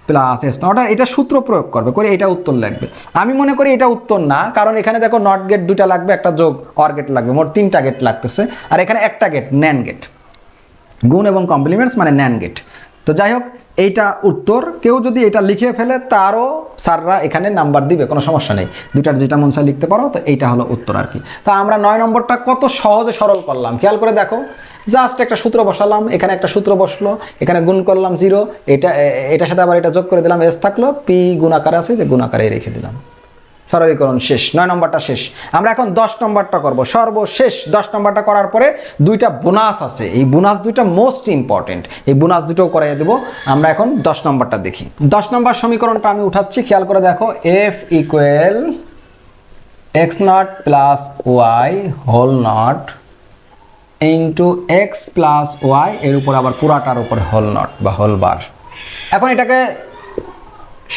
S1: plus S not, আর এটা সূত্র প্রয়োগ করবে করে এটা উত্তর লাগবে। আমি মনে করি এটা উত্তর না, কারণ এখানে দেখো নট গেট 2টা লাগবে, একটা যোগ অর গেট লাগবে, মোট 3টা গেট লাগতেছে, আর এখানে একটা গেট ন্যান গেট, গুণ এবং কমপ্লিমেন্টস মানে ন্যান গেট। তো যাই হোক এইটা উত্তর, কেউ যদি এটা লিখে ফেলে তারও স্যাররা এখানে নাম্বার দিবে, কোনো সমস্যা নেই, 2টার যেটা মন চায় লিখতে পারো। তো এইটা হলো উত্তর আর কি। তা আমরা 9 নম্বরটা কত সহজে সরল করলাম খেয়াল করে দেখো, জাস্ট একটা সূত্র বসালাম, এখানে একটা সূত্র বসলো, এখানে গুণ করলাম 0, এটার সাথে আবার এটা যোগ করে দিলাম, এস থাকলো, পি গুণ আকারে আছে যে গুণ আকারে রেখে দিলাম, সরলীকরণ শেষ। 9 নম্বরটা শেষ। আমরা এখন 10 নম্বরটা করব, সর্বশেষ 10 নম্বরটা করার পরে 2টা বোনাস আছে, এই বোনাস 2টা মোস্ট ইম্পর্টেন্ট, এই বোনাস 2টাও করাই দেব। আমরা এখন 10 নম্বরটা দেখি। 10 নম্বর সমীকরণটা আমি উঠাচ্ছি, খেয়াল করে দেখো, F equal X not plus Y whole not into X plus Y, এর উপর আবার পুরাটার উপরে হোল নট বা হোল বার। এখন এটাকে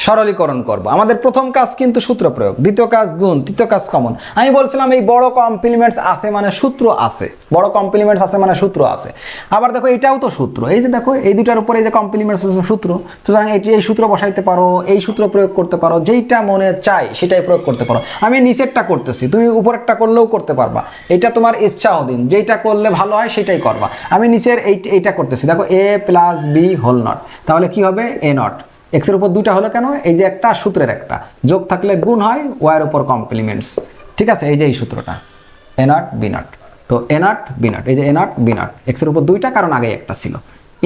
S1: সরলীকরণ করব। আমাদের প্রথম কাজ কিন্তু সূত্র প্রয়োগ, দ্বিতীয় কাজ গুণ, তৃতীয় কাজ কমন। আমি বলছিলাম এই বড় কমপ্লিমেন্টস আছে মানে সূত্র আছে, বড় কমপ্লিমেন্টস আছে মানে সূত্র আছে। আবার দেখো এটাও তো সূত্র, এই যে দেখো এই দুটার উপরে এই যে কমপ্লিমেন্টস আছে সূত্র, সুতরাং এই সূত্র বসাইতে পারো, এই সূত্র প্রয়োগ করতে পারো, যেইটা মনে চাই সেটাই প্রয়োগ করতে পারো। আমি নিচেরটা করতেছি, তুমি উপরেরটা করলেও করতে পারবা, এটা তোমার ইচ্ছা অধীন, যেইটা করলে ভালো হয় সেটাই করবা। আমি নিচের এইটা করতেছি, দেখো এ প্লাস বি হোল নট, তাহলে কি হবে এ নট। এক্সের উপর দুইটা হলো কেন, এই যে একটা সূত্রের একটা যোগ থাকলে গুণ হয়, ওয়াইয়ের উপর কমপ্লিমেন্টস, ঠিক আছে, এই যে এই সূত্রটা এ নট বি নট। তো এ নট বি নট, এই যে এ নট বি নট, এক্সের উপর দুইটা কারণ আগে একটা ছিল,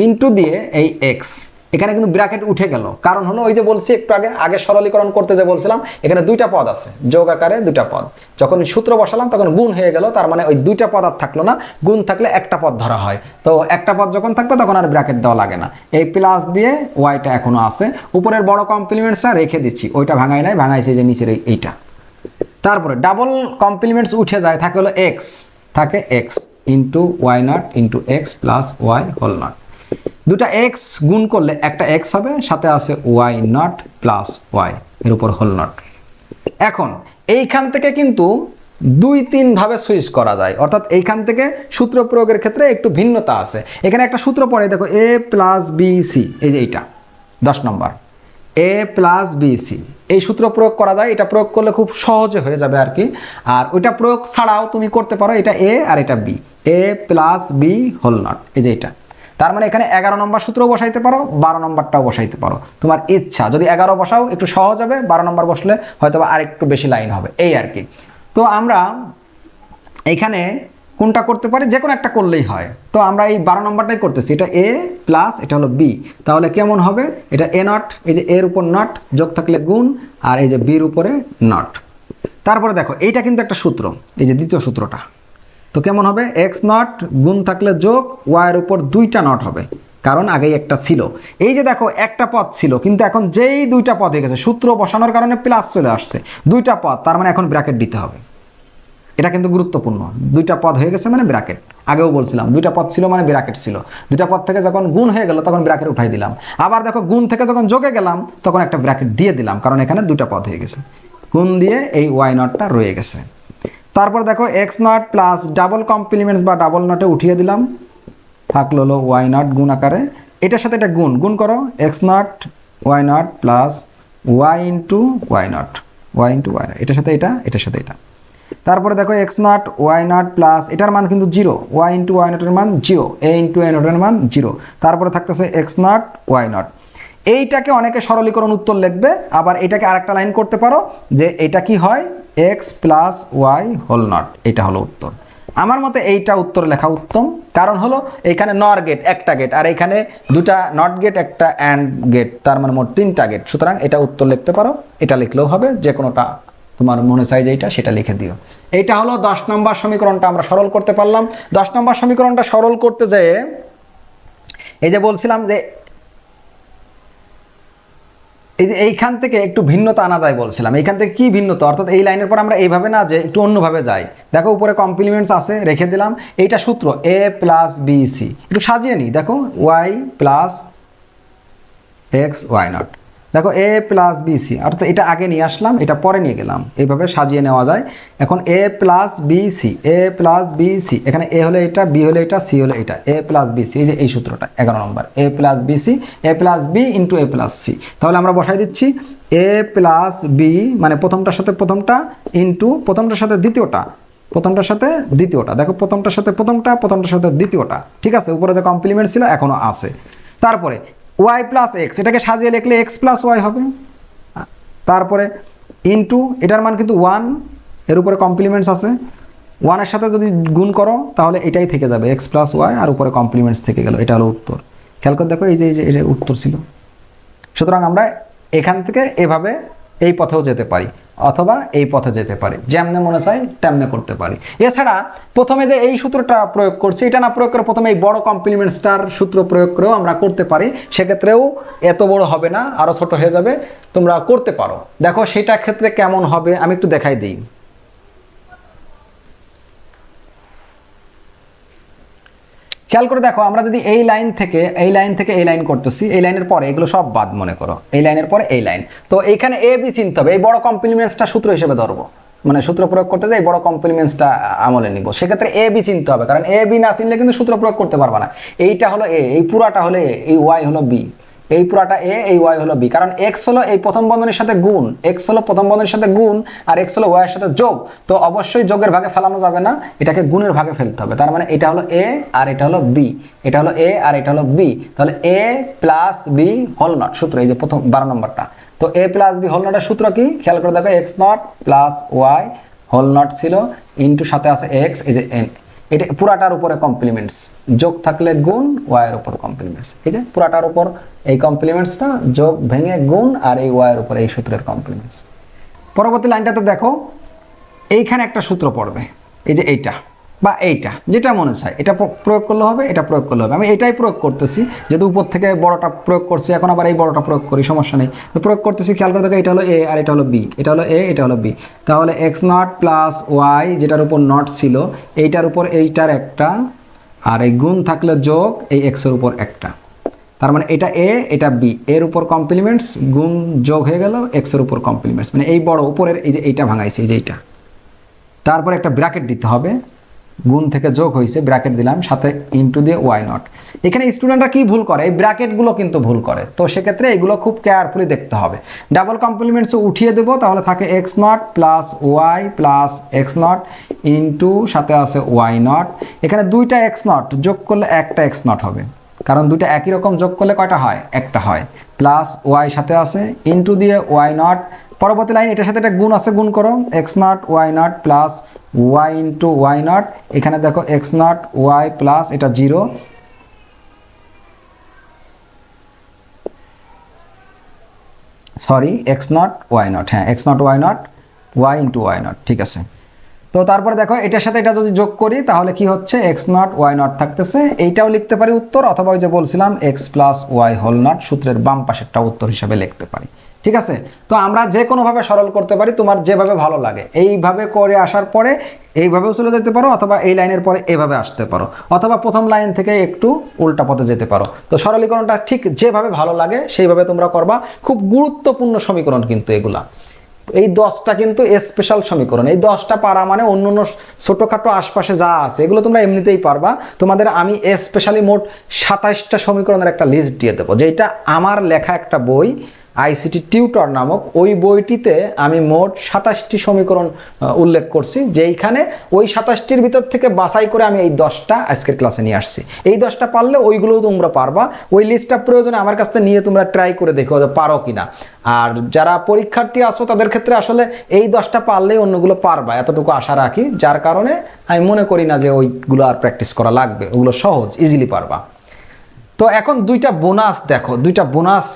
S1: ইনটু দিয়ে এই এক্স, এখানে কিন্তু ব্র্যাকেট উঠে গেল, কারণ হলো ওই যে বলছি একটু আগে সরলীকরণ করতে যে বলছিলাম এখানে দুইটা পদ আছে, যোগ আকারে দুইটা পদ, যখন সূত্র বসালাম তখন গুণ হয়ে গেল, তার মানে ওই দুইটা পদ আর থাকলো না, গুণ থাকলে একটা পদ ধরা হয়, তো একটা পদ যখন থাকবে তখন আর ব্র্যাকেট দেওয়া লাগে না। এই প্লাস দিয়ে ওয়াইটা এখনো আছে, উপরের বড় কমপ্লিমেন্টসটা রেখে দিচ্ছি, ওইটা ভাঙাই নাই, ভাঙাইছে যে নিচের এইটা। তারপরে ডাবল কমপ্লিমেন্টস উঠে যায়, থাকে হলো এক্স, থাকে X into Y not into X plus Y whole not. দুটা এক্স গুণ করলে একটা এক্স হবে, সাথে আছে ওয়াই নট প্লাস ওয়াই, এর উপর হোল নট। এখন এইখান থেকে কিন্তু 2-3 ভাবে সুইচ করা যায়, অর্থাৎ এইখান থেকে সূত্র প্রয়োগের ক্ষেত্রে একটু ভিন্নতা আছে। এখানে একটা সূত্র পড়ে দেখো এ প্লাস বি সি, এই যে এইটা 10 নম্বর এ প্লাস বি সি, এই সূত্র প্রয়োগ করা যায়, এটা প্রয়োগ করলে খুব সহজে হয়ে যাবে আর কি। আর ওইটা প্রয়োগ ছাড়াও তুমি করতে পারো, এটা এ আর এটা B, A plus B whole not, এই যে এইটা। তার মানে এখানে 11 নম্বর সূত্রও বসাইতে পারো, 12 নম্বরটাও বসাইতে পারো, তোমার ইচ্ছা। যদি 11 বসাও একটু সহজ হবে, 12 নম্বর বসলে হয়তো আর একটু বেশি লাইন হবে, এই আর কি। তো আমরা এইখানে কোনটা করতে পারি, যে কোনো একটা করলেই হয়। তো আমরা এই 12 নম্বরটাই করতেছি, এটা এ প্লাস এটা হলো বি, তাহলে কেমন হবে, এটা এ নট, এই যে এর উপর নট যোগ থাকলে গুণ, আর এই যে বির উপরে নট। তারপরে দেখো এইটা কিন্তু একটা সূত্র, এই যে দ্বিতীয় সূত্রটা, তো কেমন হবে এক্স নট গুণ থাকলে যোগ ওয়াইয়ের উপর দুইটা নট হবে, কারণ আগেই একটা ছিল। এই যে দেখো একটা পদ ছিল, কিন্তু এখন যেই দুইটা পদ হয়ে গেছে সূত্র বসানোর কারণে প্লাস চলে আসছে, দুইটা পদ, তার মানে এখন ব্র্যাকেট দিতে হবে। এটা কিন্তু গুরুত্বপূর্ণ, দুইটা পদ হয়ে গেছে মানে ব্র্যাকেট। আগেও বলছিলাম দুইটা পদ ছিল মানে ব্র্যাকেট ছিল, দুইটা পদ থেকে যখন গুণ হয়ে গেল তখন ব্র্যাকেট উঠাই দিলাম। আবার দেখো গুণ থেকে যখন যোগে গেলাম তখন একটা ব্র্যাকেট দিয়ে দিলাম, কারণ এখানে দুইটা পদ হয়ে গেছে, গুণ দিয়ে এই ওয়াই নটটা রয়ে গেছে। তারপর দেখো x not plus double compliments বা ডাবল নটে উঠিয়ে দিলাম, থাকলো হলো ওয়াই নট গুণ আকারে, এটার সাথে এটা গুণ, গুণ করো x not why not plus Y into why not, Y into Y naught, এটার সাথে এটা, এটার সাথে এটা। তারপরে দেখো x not why not plus এটার মান কিন্তু 0, ওয়াই ইন্টু ওয়াই নটের মান 0, এ ইন্টু এ নটের মান 0। তারপরে থাকতেছে এক্স নট ওয়াই নট। এইটাকে অনেকে সরলীকরণ উত্তর লিখবে, আবার এটাকে আরেকটা লাইন করতে পারো যে এটা কি হয় x plus Y whole naught, এটা হলো উত্তর। আমার মতে এইটা উত্তর লেখা উত্তম, কারণ হলো এখানে নর গেট একটা গেট, আর এখানে দুটা নট গেট একটা অ্যান্ড গেট, তার মানে মোট 3টা গেট, সুতরাং এটা উত্তর লিখতে পারো, এটা লিখলেও হবে, যে কোনোটা তোমার মনে চাই যেটা সেটা লিখে দিও। এইটা হলো 10 নম্বর সমীকরণটা আমরা সরল করতে পারলাম। 10 নম্বর সমীকরণটা সরল করতে যেয়ে এই যে বলছিলাম যে এই যে এইখান থেকে একটু ভিন্নতা আনা যায় বলছিলাম, এইখান থেকে কি ভিন্নতা, অর্থাৎ এই লাইনের পর আমরা এইভাবে না যে একটু অন্যভাবে যাই। দেখো উপরে কমপ্লিমেন্টস আছে রেখে দিলাম, এইটা সূত্র এ প্লাস বি সি, একটু সাজিয়ে নিই, দেখো y plus x y naught, দেখো এ প্লাস বি সি, অর্থাৎ এটা আগে নিয়ে আসলাম, এটা পরে নিয়ে গেলাম, এইভাবে সাজিয়ে নেওয়া যায়। এখন এ plus B C, A plus B C, এখানে এ হলে এটা, বি হলে এটা, সি হলে এটা, এ প্লাস বি সি, এই যে এই সূত্রটা 11 নম্বর A plus B C, A plus B into A plus C. তাহলে আমরা বসাই দিচ্ছি এ প্লাস বি মানে প্রথমটার সাথে প্রথমটা ইন্টু প্রথমটার সাথে দ্বিতীয়টা, প্রথমটার সাথে দ্বিতীয়টা, দেখো প্রথমটার সাথে প্রথমটা, প্রথমটার সাথে দ্বিতীয়টা, ঠিক আছে, উপরে যে কমপ্লিমেন্ট ছিল এখনো আছে। তারপরে ওয়াই প্লাস এক্স, এটাকে সাজিয়ে লিখলে এক্স প্লাস ওয়াই হবে। তারপরে ইন্টু এটার মান কিন্তু 1, এর উপরে কমপ্লিমেন্টস আছে, 1-এর সাথে যদি গুণ করো তাহলে এটাই থেকে যাবে এক্স প্লাস ওয়াই, আর উপরে কমপ্লিমেন্টস থেকে গেল, এটা হলো উত্তর। খেয়াল করে দেখো এই যে এটা উত্তর ছিল। সুতরাং আমরা এখান থেকে এভাবে এই পথেও যেতে পারি, অথবা এই পথে যেতে পারি, যেমনে মনে চাই তেমনে করতে পারি। এছাড়া প্রথমে যে এই সূত্রটা প্রয়োগ করছি এটা না প্রয়োগ করে প্রথমে এই বড় কমপ্লিমেন্টসটার সূত্র প্রয়োগ করেও আমরা করতে পারি, সেক্ষেত্রেও এত বড় হবে না, আরও ছোট হয়ে যাবে, তোমরা করতে পারো। দেখো সেটা ক্ষেত্রে কেমন হবে আমি একটু দেখাই দিই। খেয়াল করে দেখো, আমরা যদি এই লাইন থেকে এই লাইন করতেছি, এই লাইনের পরে এগুলো সব বাদ মনে করো, এই লাইনের পরে এই লাইন, তো এইখানে এ বি চিনতে হবে। এই বড় কমপ্লিমেন্টসটা সূত্র হিসেবে ধরবো, মানে সূত্র প্রয়োগ করতে যাই বড় কমপ্লিমেন্টসটা আমলে নিব, সেক্ষেত্রে এ বি চিনতে হবে, কারণ এ বি না চিনলে কিন্তু সূত্র প্রয়োগ করতে পারবা না। এইটা হলো এ, এই পুরাটা হলো এ, এই ওয়াই হলো বি, এই পুরাটা এ, এই ওয়াই হলো বি, কারণ এক্স হলো এই প্রথম বন্ধনীর সাথে গুণ, এক্স হলো প্রথম বন্ধনীর সাথে গুণ, আর এক্স হলো ওয়াই এর সাথে যোগ, তো অবশ্যই যোগের ভাগে ফেলানো যাবে না, এটাকে গুণের ভাগে ফেলতে হবে। তার মানে এটা হলো এ আর এটা হলো বি, এটা হলো এ আর এটা হলো বি, তাহলে এ প্লাস বি হোল নট সূত্র, এই যে প্রথম 12 নম্বরটা। তো এ প্লাস বি হোল নটের সূত্র কি খেয়াল করে দেখো, x not plus Y whole naught ছিল ইনটু সাথে আছে এক্স, এই যে এন, এটা পুরাটার উপরে কমপ্লিমেন্টস, যোগ থাকলে গুণ, ওয়াই এর উপর কমপ্লিমেন্টস, ঠিক আছে, পুরাটার উপর এই কমপ্লিমেন্টসটা যোগ ভেঙে গুণ, আর এই ওয়াই এর উপর এই সূত্রের কমপ্লিমেন্টস। পরবর্তী লাইনটাতে দেখো, এইখানে একটা সূত্র পড়বে, এই যে এইটা বা এইটা, যেটা মনে চায় এটা প্রয়োগ করলে হবে, এটা প্রয়োগ করলে হবে। আমি এটাই প্রয়োগ করতেছি, যেহেতু উপর থেকে বড়টা প্রয়োগ করছি, এখন আবার এই বড়টা প্রয়োগ করি, সমস্যা নেই। তো প্রয়োগ করতেছি, খেয়াল করে দেখো, এটা হলো এ আর এটা হলো বি, এটা হলো এ, এটা হলো বি, তাহলে এক্স নট প্লাস ওয়াই, যেটার উপর নট ছিল, এইটার উপর এইটার একটা, আর এই গুণ থাকলে যোগ এই এক্সের উপর একটা, তার মানে এটা এ এটা বি, এর উপর কমপ্লিমেন্টস গুণ যোগ হয়ে গেল এক্সের উপর কমপ্লিমেন্টস, মানে এই বড় উপরের এই যে এইটা ভাঙাইছে, এই যে এইটা, তারপরে একটা ব্র্যাকেট দিতে হবে, গুণ থেকে যোগ হয়েছে, ব্র্যাকেট দিলাম, সাথে ইনটু দিয়ে ওয়াই নট। এখানে স্টুডেন্টরা কি ভুল করে, এই ব্র্যাকেটগুলো কিন্তু ভুল করে, তো সেক্ষেত্রে এগুলো খুব কেয়ারফুলি দেখতে হবে। ডাবল কমপ্লিমেন্টস উঠিয়ে দেবো, তাহলে থাকে x not plus y plus x naught into সাথে আছে ওয়াই নট। এখানে দুইটা এক্স নট যোগ করলে একটা এক্স নট হবে, কারণ দুইটা একই রকম যোগ করলে কয়টা হয়, একটা হয়, প্লাস ওয়াই সাথে আছে ইনটু দিয়ে ওয়াই নট। পরবর্তী লাইন এটার সাথে একটা গুণ আছে, গুণ করো, x not why not plus Y into Y not, এখানে দেখো এক্স নট ওয়াই প্লাস এটা 0, sorry X not Y not, হ্যাঁ X not why not Y into Y not, ঠিক আছে। তো তারপরে দেখো এটার সাথে এটা যদি যোগ করি, তাহলে কি হচ্ছে, এক্স নট ওয়াই নট থাকতেছে, এইটাও লিখতে পারি উত্তর, অথবা ওই যে বলছিলাম x plus Y whole naught সূত্রের বাম পাশেরটা উত্তর হিসাবে লিখতে পারি, ঠিক আছে। তো আমরা যে কোনোভাবে সরল করতে পারি, তোমার যেভাবে ভালো লাগে এইভাবে করে আসার পরে এইভাবেও চলে যেতে পারো, অথবা এই লাইনের পরে এভাবে আসতে পারো, অথবা প্রথম লাইন থেকে একটু উল্টা পথে যেতে পারো। তো সরলীকরণটা ঠিক যেভাবে ভালো লাগে সেইভাবে তোমরা করবা। খুব গুরুত্বপূর্ণ সমীকরণ কিন্তু এগুলা, এই 10টা কিন্তু স্পেশাল সমীকরণ, এই 10টা পারা মানে অন্য অন্য ছোটোখাটো আশপাশে যা আছে এগুলো তোমরা এমনিতেই পারবা। তোমাদের আমি স্পেশালি মোট 27টা সমীকরণের একটা লিস্ট দিয়ে দেবো, যেটা আমার লেখা একটা বই আইসিটি টিউটর নামক, ওই বইটিতে আমি মোট 27টি সমীকরণ উল্লেখ করছি, যেইখানে ওই 27টির ভিতর থেকে বাছাই করে আমি এই 10টা আজকের ক্লাসে নিয়ে আসছি। এই 10টা পারলে ওইগুলোও তোমরা পারবা, ওই লিস্টটা প্রয়োজনে আমার কাছ থেকে নিয়ে তোমরা ট্রাই করে দেখো যে পারো কিনা। আর যারা পরীক্ষার্থী আসো তাদের ক্ষেত্রে আসলে এই 10টা পারলেই অন্যগুলো পারবা, এতটুকু আশা রাখি, যার কারণে আমি মনে করি না যে ওইগুলো আর প্র্যাকটিস করা লাগবে, ওগুলো সহজ, ইজিলি পারবা। তো এখন দুইটা বোনাস দেখো, দুইটা বোনাস,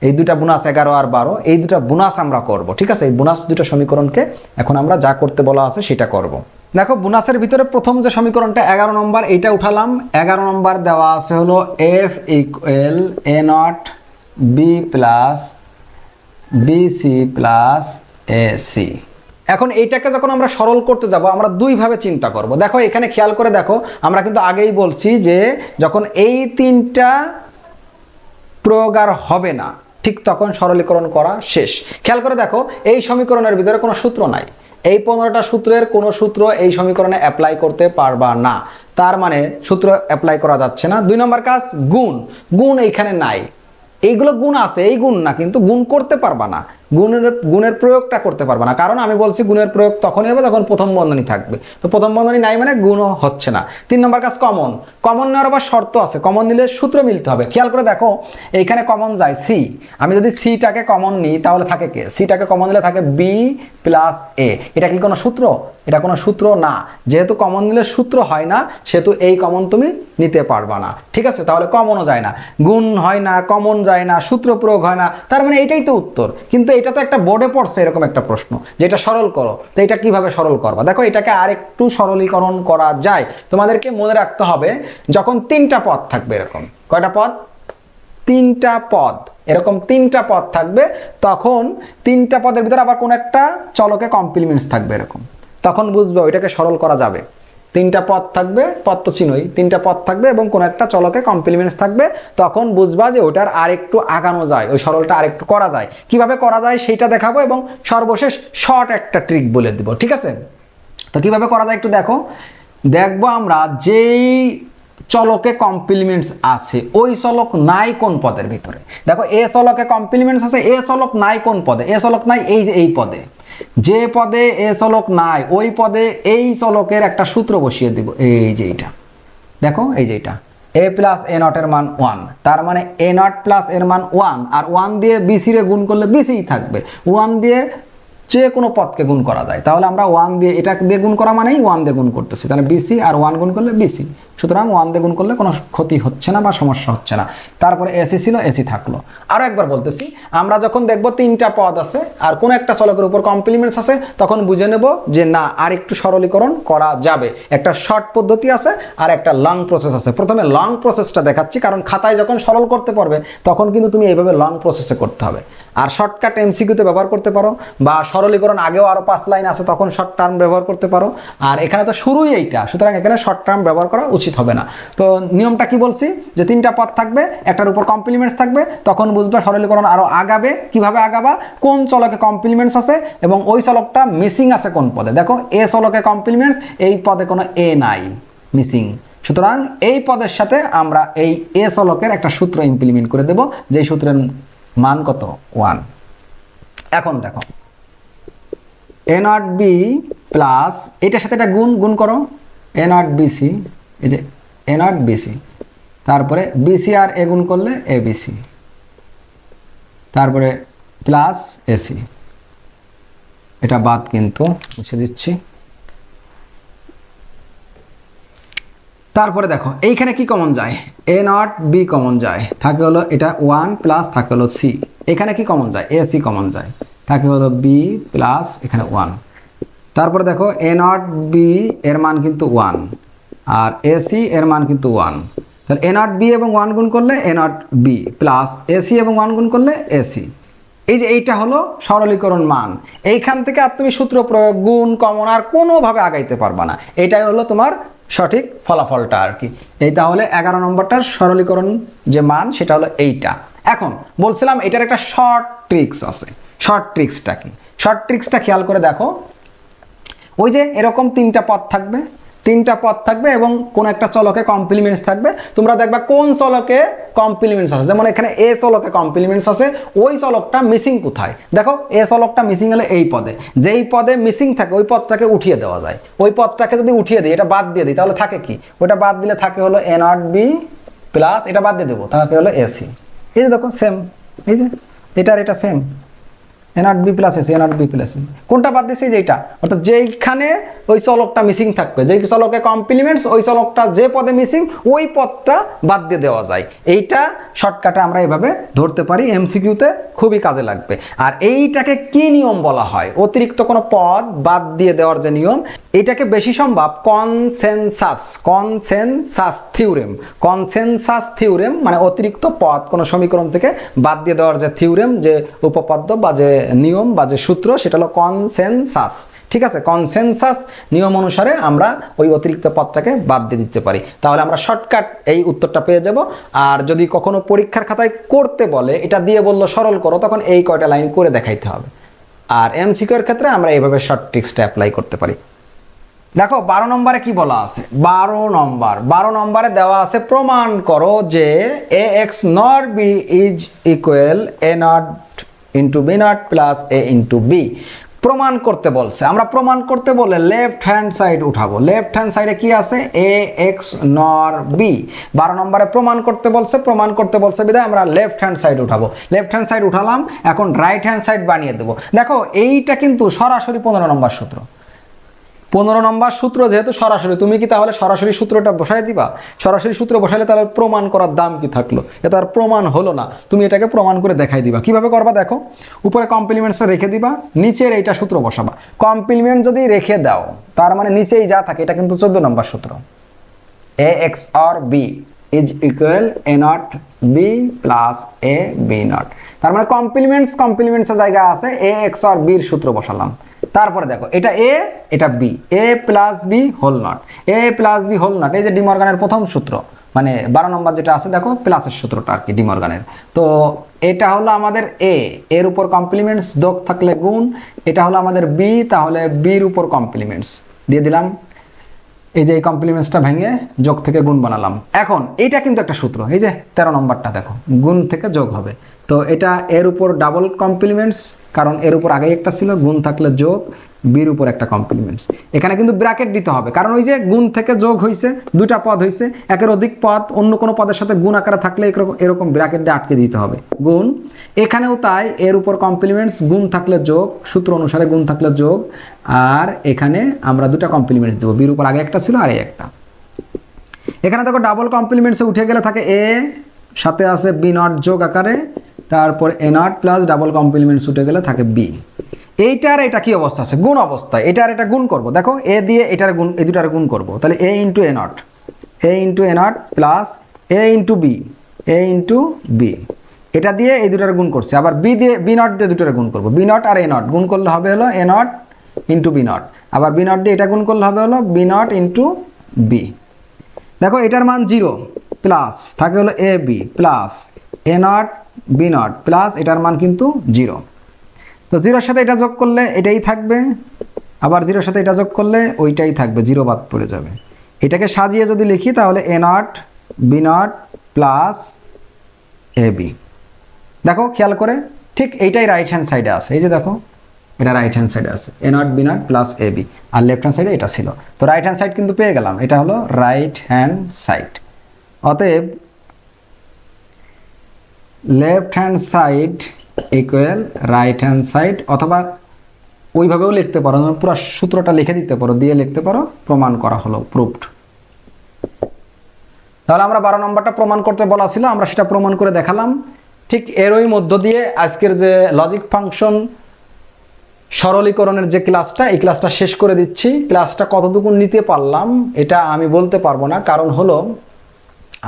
S1: এই দুটা বোনাস 11 আর 12, এই দুটা বোনাস আমরা করব, ঠিক আছে। এই বোনাস দুটো সমীকরণকে এখন আমরা যা করতে বলা আছে সেটা করব। দেখো বোনাসের ভিতরে প্রথম যে সমীকরণটা 11 নম্বর, এইটা উঠালাম। 11 নম্বর দেওয়া আছে হলো F equal A not be plus bc plus A c. এখন এইটাকে যখন আমরা সরল করতে যাব, আমরা দুইভাবে চিন্তা করব। দেখো এখানে খেয়াল করে দেখো, আমরা কিন্তু আগেই বলছি যে যখন এই তিনটা প্রয়োগ আর হবে না, ঠিক তখন সরলীকরণ করা শেষ। খেয়াল করে দেখো, এই সমীকরণের ভিতরে কোনো সূত্র নাই, এই 15টা সূত্রের কোনো সূত্র এই সমীকরণে অ্যাপ্লাই করতে পারবা না, তার মানে সূত্র অ্যাপ্লাই করা যাচ্ছে না। 2 নম্বর কাজ, গুণ, গুণ এইখানে নাই, এইগুলো গুণ আছে, এই গুণ না, কিন্তু গুণ করতে পারবা না, গুণের প্রয়োগটা করতে পারবা না, কারণ আমি বলছি গুণের প্রয়োগ তখনই হবে যখন প্রথম বন্ধনী থাকবে, তো প্রথম বন্ধনী নাই মানে গুণও হচ্ছে না। 3 নম্বর কাজ, কমন, কমন নেওয়ার আবার শর্ত আছে, কমন নিলে সূত্র মিলতে হবে। খেয়াল করে দেখো এইখানে কমন যায় সি, আমি যদি সিটাকে কমন নিই তাহলে থাকে কে, সিটাকে কমন নিলে থাকে বি প্লাস এ। এটা কি কোনো সূত্র? এটা কোনো সূত্র না, যেহেতু কমন নিলে সূত্র হয় না সেহেতু এই কমন তুমি নিতে পারবা না, ঠিক আছে। তাহলে কমনও যায় না, গুণ হয় না, কমন যায় না, সূত্র প্রয়োগ হয় না, তার মানে এটাই তো উত্তর। কিন্তু এটা তো একটা বোর্ডে পড়ছে এরকম একটা প্রশ্ন, যেটা সরল করো, তো এটা কিভাবে সরল করবা? দেখো এটাকে আরেকটু সরলীকরণ করা যায়। তোমাদেরকে মনে রাখতে হবে, যখন 3টা পদ থাকবে, এরকম কয়টা পদ, 3টা পদ, এরকম 3টা পদ থাকবে, তখন 3টা পদের ভিতরে আবার কোন একটা চলকে কমপ্লিমেন্টস থাকবে এরকম, তখন বুঝবে ওইটাকে সরল করা যাবে। তিনটা পদ থাকবে, পদ তো চিনোই, তিনটা পদ থাকবে এবং কোনো একটা চলকে কমপ্লিমেন্টস থাকবে, তখন বুঝবা যে ওটার আরেকটু আগানো যায়, ওই সরলটা আরেকটু করা যায়। কিভাবে করা যায় সেইটা দেখাবো এবং সর্বশেষ শর্ট একটা ট্রিক বলে দিব, ঠিক আছে? তো কিভাবে করা যায় একটু দেখবো আমরা যেই চলকে কমপ্লিমেন্টস আছে ওই চলক নাই কোন পদের ভিতরে। দেখো এ চলকে কমপ্লিমেন্টস আছে, এ চলক নাই কোন পদে, এ চলক নাই এই পদে। যে পদে এ চলক নাই ওই পদে এই চলকের একটা সূত্র বসিয়ে দিব, এই যে এইটা দেখো, এই যে এটা a প্লাস এ নট এর মান 1, তার মানে এ নট প্লাস এর মান 1, আর 1 দিয়ে বিসি রে গুণ করলে বিসিই থাকবে। 1 দিয়ে যে কোনো পদকে গুণ করা যায়, তাহলে আমরা 1 দিয়ে এটা দিয়ে গুণ করা মানেই 1 দিয়ে গুণ করতেছি, তাহলে বিসি আর 1 গুণ করলে বিসি, সুতরাং 1 দিয়ে গুণ করলে কোনো ক্ষতি হচ্ছে না বা সমস্যা হচ্ছে না। তারপরে এসি ছিল, এসি থাকলো। আরও একবার বলতেছি, আমরা যখন দেখব তিনটা পদ আছে আর কোনো একটা চলকের উপর কমপ্লিমেন্টস আছে, তখন বুঝে নেব যে না আর একটু সরলীকরণ করা যাবে। একটা শর্ট পদ্ধতি আছে আর একটা লং প্রসেস আছে। প্রথমে লং প্রসেসটা দেখাচ্ছি, কারণ খাতায় যখন সরল করতে পারবে তখন কিন্তু তুমি এইভাবে লং প্রসেসে করতে হবে। আর শর্টকাট এমসিকিউতে ব্যবহার করতে পারো, বা সরলীকরণ আগেও আরও 5 লাইন আছে তখন শর্ট টার্ম ব্যবহার করতে পারো। আর এখানে তো শুরুই এইটা, সুতরাং এখানে শর্ট টার্ম ব্যবহার করা উচিত হবে না। তো নিয়মটা কি বলছি, যে তিনটা পদ থাকবে, একটার উপর কমপ্লিমেন্টস থাকবে, তখন বুঝবে সরলীকরণ আরও আগাবে। কিভাবে আগাবা, কোন চলকে কমপ্লিমেন্টস আছে এবং ওই চলকটা মিসিং আছে কোন পদে। দেখো এ চলকে কমপ্লিমেন্টস, এই পদে কোনো এ নাই, মিসিং, সুতরাং এই পদের সাথে আমরা এই এ চলকের একটা সূত্র ইমপ্লিমেন্ট করে দেব, যেই সূত্রের মান কত, 1। এখন দেখো এ নট বি প্লাস, এটার সাথে এটা গুণ করো, এ নট বিসি, এই যে এ নট বিসি, তারপরে বিসি আর এ গুণ করলে এ বিসি, তারপরে প্লাস এসি, এটা বাদ কিন্তু মুছে দিচ্ছি। তারপরে দেখো এইখানে কি কমন যায়, এ নট বি কমন যায়, থাকে হলো এটা 1 প্লাস থাকে হলো সি। এখানে কি কমন যায়, এ সি কমন যায়, থাকে হলো বি প্লাস এখানে 1। তারপরে দেখো এ নট বি এর মান কিন্তু 1 আর এ সি এর মান কিন্তু 1, তাহলে এ নট বি এবং 1 গুণ করলে A not be plus A C এবং 1 গুণ করলে এ সি। এই যে এইটা হলো সরলীকরণ মান। এইখান থেকে আর তুমি সূত্র প্রয়োগ, গুণ, কমন আর কোনোভাবে আগাইতে পারবা না। এটাই হলো তোমার সঠিক ফলাফলটা আর কি। এই তাহলে 11 নম্বরটার সরলীকরণ যে মান সেটা হলো এইটা। এখন বলছিলাম এটার একটা শর্ট ট্রিক্স আছে। শর্ট ট্রিক্সটা কি, শর্ট ট্রিক্সটা খেয়াল করে দেখো। ওই যে এরকম তিনটা পদ থাকবে এবং কোন একটা চলকে কমপ্লিমেন্টস থাকবে। তোমরা দেখবা কোন চলকে কমপ্লিমেন্টস আছে, যেমন এখানে এ চলকে কমপ্লিমেন্টস আছে, ওই চলকটা মিসিং কোথায়। দেখো এ চলকটা মিসিং হলে এই পদে, যেই পদে মিসিং থাকে ওই পদটাকে উঠিয়ে দেওয়া যায়। ওই পদটাকে যদি উঠিয়ে দিই, এটা বাদ দিয়ে দিই, তাহলে থাকে কি, ওটা বাদ দিলে থাকে হলো এ নট বি প্লাস, এটা বাদ দিয়ে দেবো, তাহলে হলো এসি। এই যে দেখো সেম, এই যে এটার এটা same, a not be plus ac, a not be plus. কোনটা বাদ দিয়েছি, যেইটা, অর্থাৎ যেইখানে ওই চলকটা মিসিং থাকবে, যেই চলকে কমপ্লিমেন্টস ওই চলকটা যে পদে মিসিং ওই পদটা বাদ দিয়ে দেওয়া যায়। এইটা শর্টকাটে আমরা এভাবে ধরতে পারি, এমসিকিউতে খুবই কাজে লাগবে। আর এইটাকে কি নিয়ম বলা হয়, অতিরিক্ত কোনো পদ বাদ দিয়ে দেওয়ার যে নিয়ম, এটাকে বেশি সম্ভব কনসেনসাস থিওরেম, মানে অতিরিক্ত পদ কোনো সমীকরণ থেকে বাদ দিয়ে দেওয়ার যে থিওরেম, যে উপপাদ্য বা যে নিয়ম বা যে সূত্র, সেটা হলো কনসেনসাস। ঠিক আছে, কনসেনসাস নিয়ম অনুসারে আমরা ওই অতিরিক্ত পদটাকে বাদ দিয়ে দিতে পারি, তাহলে আমরা শর্টকাট এই উত্তরটা পেয়ে যাব। আর যদি কখনো পরীক্ষার খাতায় করতে বলে, এটা দিয়ে বললো সরল করো, তখন এই কয়টা লাইন করে দেখাইতে হবে। আর এমসিকিউ এর ক্ষেত্রে আমরা এইভাবে শর্ট ট্রিক্সটা অ্যাপ্লাই করতে পারি। দেখো 12 নম্বরে কি বলা আছে, 12 নম্বরে দেওয়া আছে প্রমাণ করো যে A X not B is equal A not into B not plus A into B. প্রমাণ করতে বলছে, আমরা প্রমাণ করতে বলে লেফট হ্যান্ড সাইড উঠাবো। লেফট হ্যান্ড সাইডে কি আছে, এ এক্স নর বি। 12 নম্বরে প্রমাণ করতে বলছে বিধায় আমরা লেফট হ্যান্ড সাইড উঠাবো। লেফট হ্যান্ড সাইড উঠালাম, এখন রাইট হ্যান্ড সাইড বানিয়ে দেবো। দেখো এইটা কিন্তু সরাসরি 15 নম্বর সূত্র। 15 নম্বর সূত্র যেহেতু সরাসরি, তুমি কি তাহলে সরাসরি সূত্রটা বসাই দিবা? সরাসরি সূত্র বসাইলে তাহলে প্রমাণ করার দাম কি থাকলো? এটা আর প্রমাণ হলো না। তুমি এটাকে প্রমাণ করে দেখাই দিবা। কিভাবে করবা দেখো, উপরে কমপ্লিমেন্টসটা রেখে দিবা, নিচের এইটা সূত্র বসাবা। কমপ্লিমেন্ট যদি রেখে দাও, তার মানে নিচেই যা থাকে, এটা কিন্তু 14 নম্বর সূত্র। A X or B is equal A not be plus A B not. তার মানে কমপ্লিমেন্টসের জায়গা আছে এ এক্স আর বির সূত্র বসালাম। তারপরে দেখো এটা এ এটা B, A plus B whole not, A plus B whole not, এই যে ডি মর্গানের প্রথম সূত্র, মানে 12 নম্বর যেটা আছে দেখো প্লাসের সূত্রটা আর কি ডি মর্গানের। তো এটা হলো আমাদের এ, এর উপর কমপ্লিমেন্টস যোগ থাকলে গুণ, এটা হলো আমাদের বি, তাহলে বির উপর কমপ্লিমেন্টস দিয়ে দিলাম। এই যে এই কমপ্লিমেন্টসটা ভেঙে যোগ থেকে গুণ বানালাম। এখন এটা কিন্তু একটা সূত্র, এই যে 13 নম্বরটা দেখো গুণ থেকে যোগ হবে, তো এটা এর উপর ডাবল কমপ্লিমেন্টস, কারণ এর উপর আগেই একটা ছিল, গুণ থাকলে যোগ, বির উপর একটা কমপ্লিমেন্টস। এখানে কিন্তু ব্র্যাকেট দিতে হবে, কারণ ওই যে গুণ থেকে যোগ হয়েছে, দুইটা পদ হয়েছে, একের অধিক পদ অন্য কোনো পদের সাথে গুণ আকারে থাকলে এরকম ব্র্যাকেট দিয়ে আটকে দিতে হবে গুণ। এখানেও তাই, এর উপর কমপ্লিমেন্টস, গুণ থাকলে যোগ, সূত্র অনুসারে গুণ থাকলে যোগ, আর এখানে আমরা দুটা কমপ্লিমেন্টস দেবো, বির উপর আগে একটা ছিল আর এই একটা। এখানে দেখো ডাবল কমপ্লিমেন্টসে উঠে গেলে থাকে এ, সাথে আছে বি নট যোগ আকারে, তারপর এ নট প্লাস ডাবল কমপ্লিমেন্টস উঠে গেলে থাকে বি। এইটার এটা কি অবস্থা আছে? গুণ অবস্থায়। এটা আর এটা গুণ করব, দেখো এ দিয়ে এটার গুণ, এই দুটার গুণ করব, তাহলে A into A not plus A into B, এটা দিয়ে এই দুটার গুণ করছে, আবার বি দিয়ে বি নট দিয়ে দুটার গুণ করব, বি নট আর এ নট গুণ করলে হবে হলো এ নট ইন্টু বি নট, আবার বি নট দিয়ে এটা গুণ করলে হবে হলো বি নট ইন্টু বি। দেখো এটার মান 0 প্লাস থাকে হলো A B plus A not B not plus এটার মান কিন্তু 0। তো 0-র সাথে এটা যোগ করলে এটাই থাকবে, আবার 0-র সাথে এটা যোগ করলে ওইটাই থাকবে, 0 বাদ পড়ে যাবে। এটাকে সাজিয়ে যদি লিখি তাহলে A not B not plus A B. দেখো খেয়াল করে, ঠিক এইটাই রাইট হ্যান্ড সাইডে আছে, এই যে দেখো এটা রাইট হ্যান্ড সাইডে আছে A not B not plus A B, আর লেফট হ্যান্ড সাইডে এটা ছিল। তো রাইট হ্যান্ড সাইড কিন্তু পেয়ে গেলাম, এটা হলো রাইট হ্যান্ড সাইড। অতএব left hand side equal right hand side, অথবা ওইভাবেও লিখতে পারো, পুরো সূত্রটা লিখে দিতে পারো, দিয়ে লিখতে পারো প্রমাণ করা হলো, প্রুভড। তাহলে আমরা 12 নম্বরটা প্রমাণ করতে বলা ছিল, আমরা সেটা প্রমাণ করে দেখালাম। ঠিক এরই মধ্য দিয়ে আজকের যে লজিক ফাংশন সরলীকরণের যে ক্লাসটা, এই ক্লাসটা শেষ করে দিচ্ছি। ক্লাসটা কতটুকু নিতে পারলাম এটা আমি বলতে পারবো না, কারণ হলো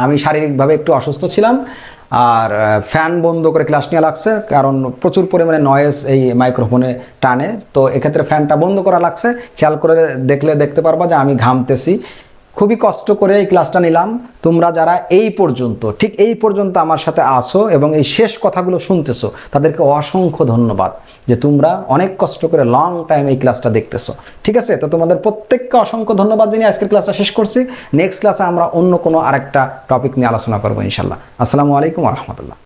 S1: আমি শারীরিকভাবে একটু অসুস্থ ছিলাম, আর ফ্যান বন্ধ করে ক্লাস নেওয়া লাগছে, কারণ প্রচুর পরিমাণে নয়েজ এই মাইক্রোফোনে টানে, তো এক্ষেত্রে ফ্যানটা বন্ধ করা লাগছে। খেয়াল করে দেখতে পারবা যে আমি ঘামতেছি, খুবই কষ্ট করে এই ক্লাসটা নিলাম। তোমরা যারা এই পর্যন্ত, ঠিক এই পর্যন্ত আমার সাথে আসো এবং এই শেষ কথাগুলো শুনতেছো, তাদেরকে অসংখ্য ধন্যবাদ যে তোমরা অনেক কষ্ট করে লং টাইম এই ক্লাসটা দেখতেছো। ঠিক আছে, তো তোমাদের প্রত্যেককে অসংখ্য ধন্যবাদ জানিয়ে আজকের ক্লাসটা শেষ করছি। নেক্সট ক্লাসে আমরা অন্য কোনো আরেকটা টপিক নিয়ে আলোচনা করবো ইনশাল্লাহ। আসসালামু আলাইকুম ওয়া রাহমাতুল্লাহ।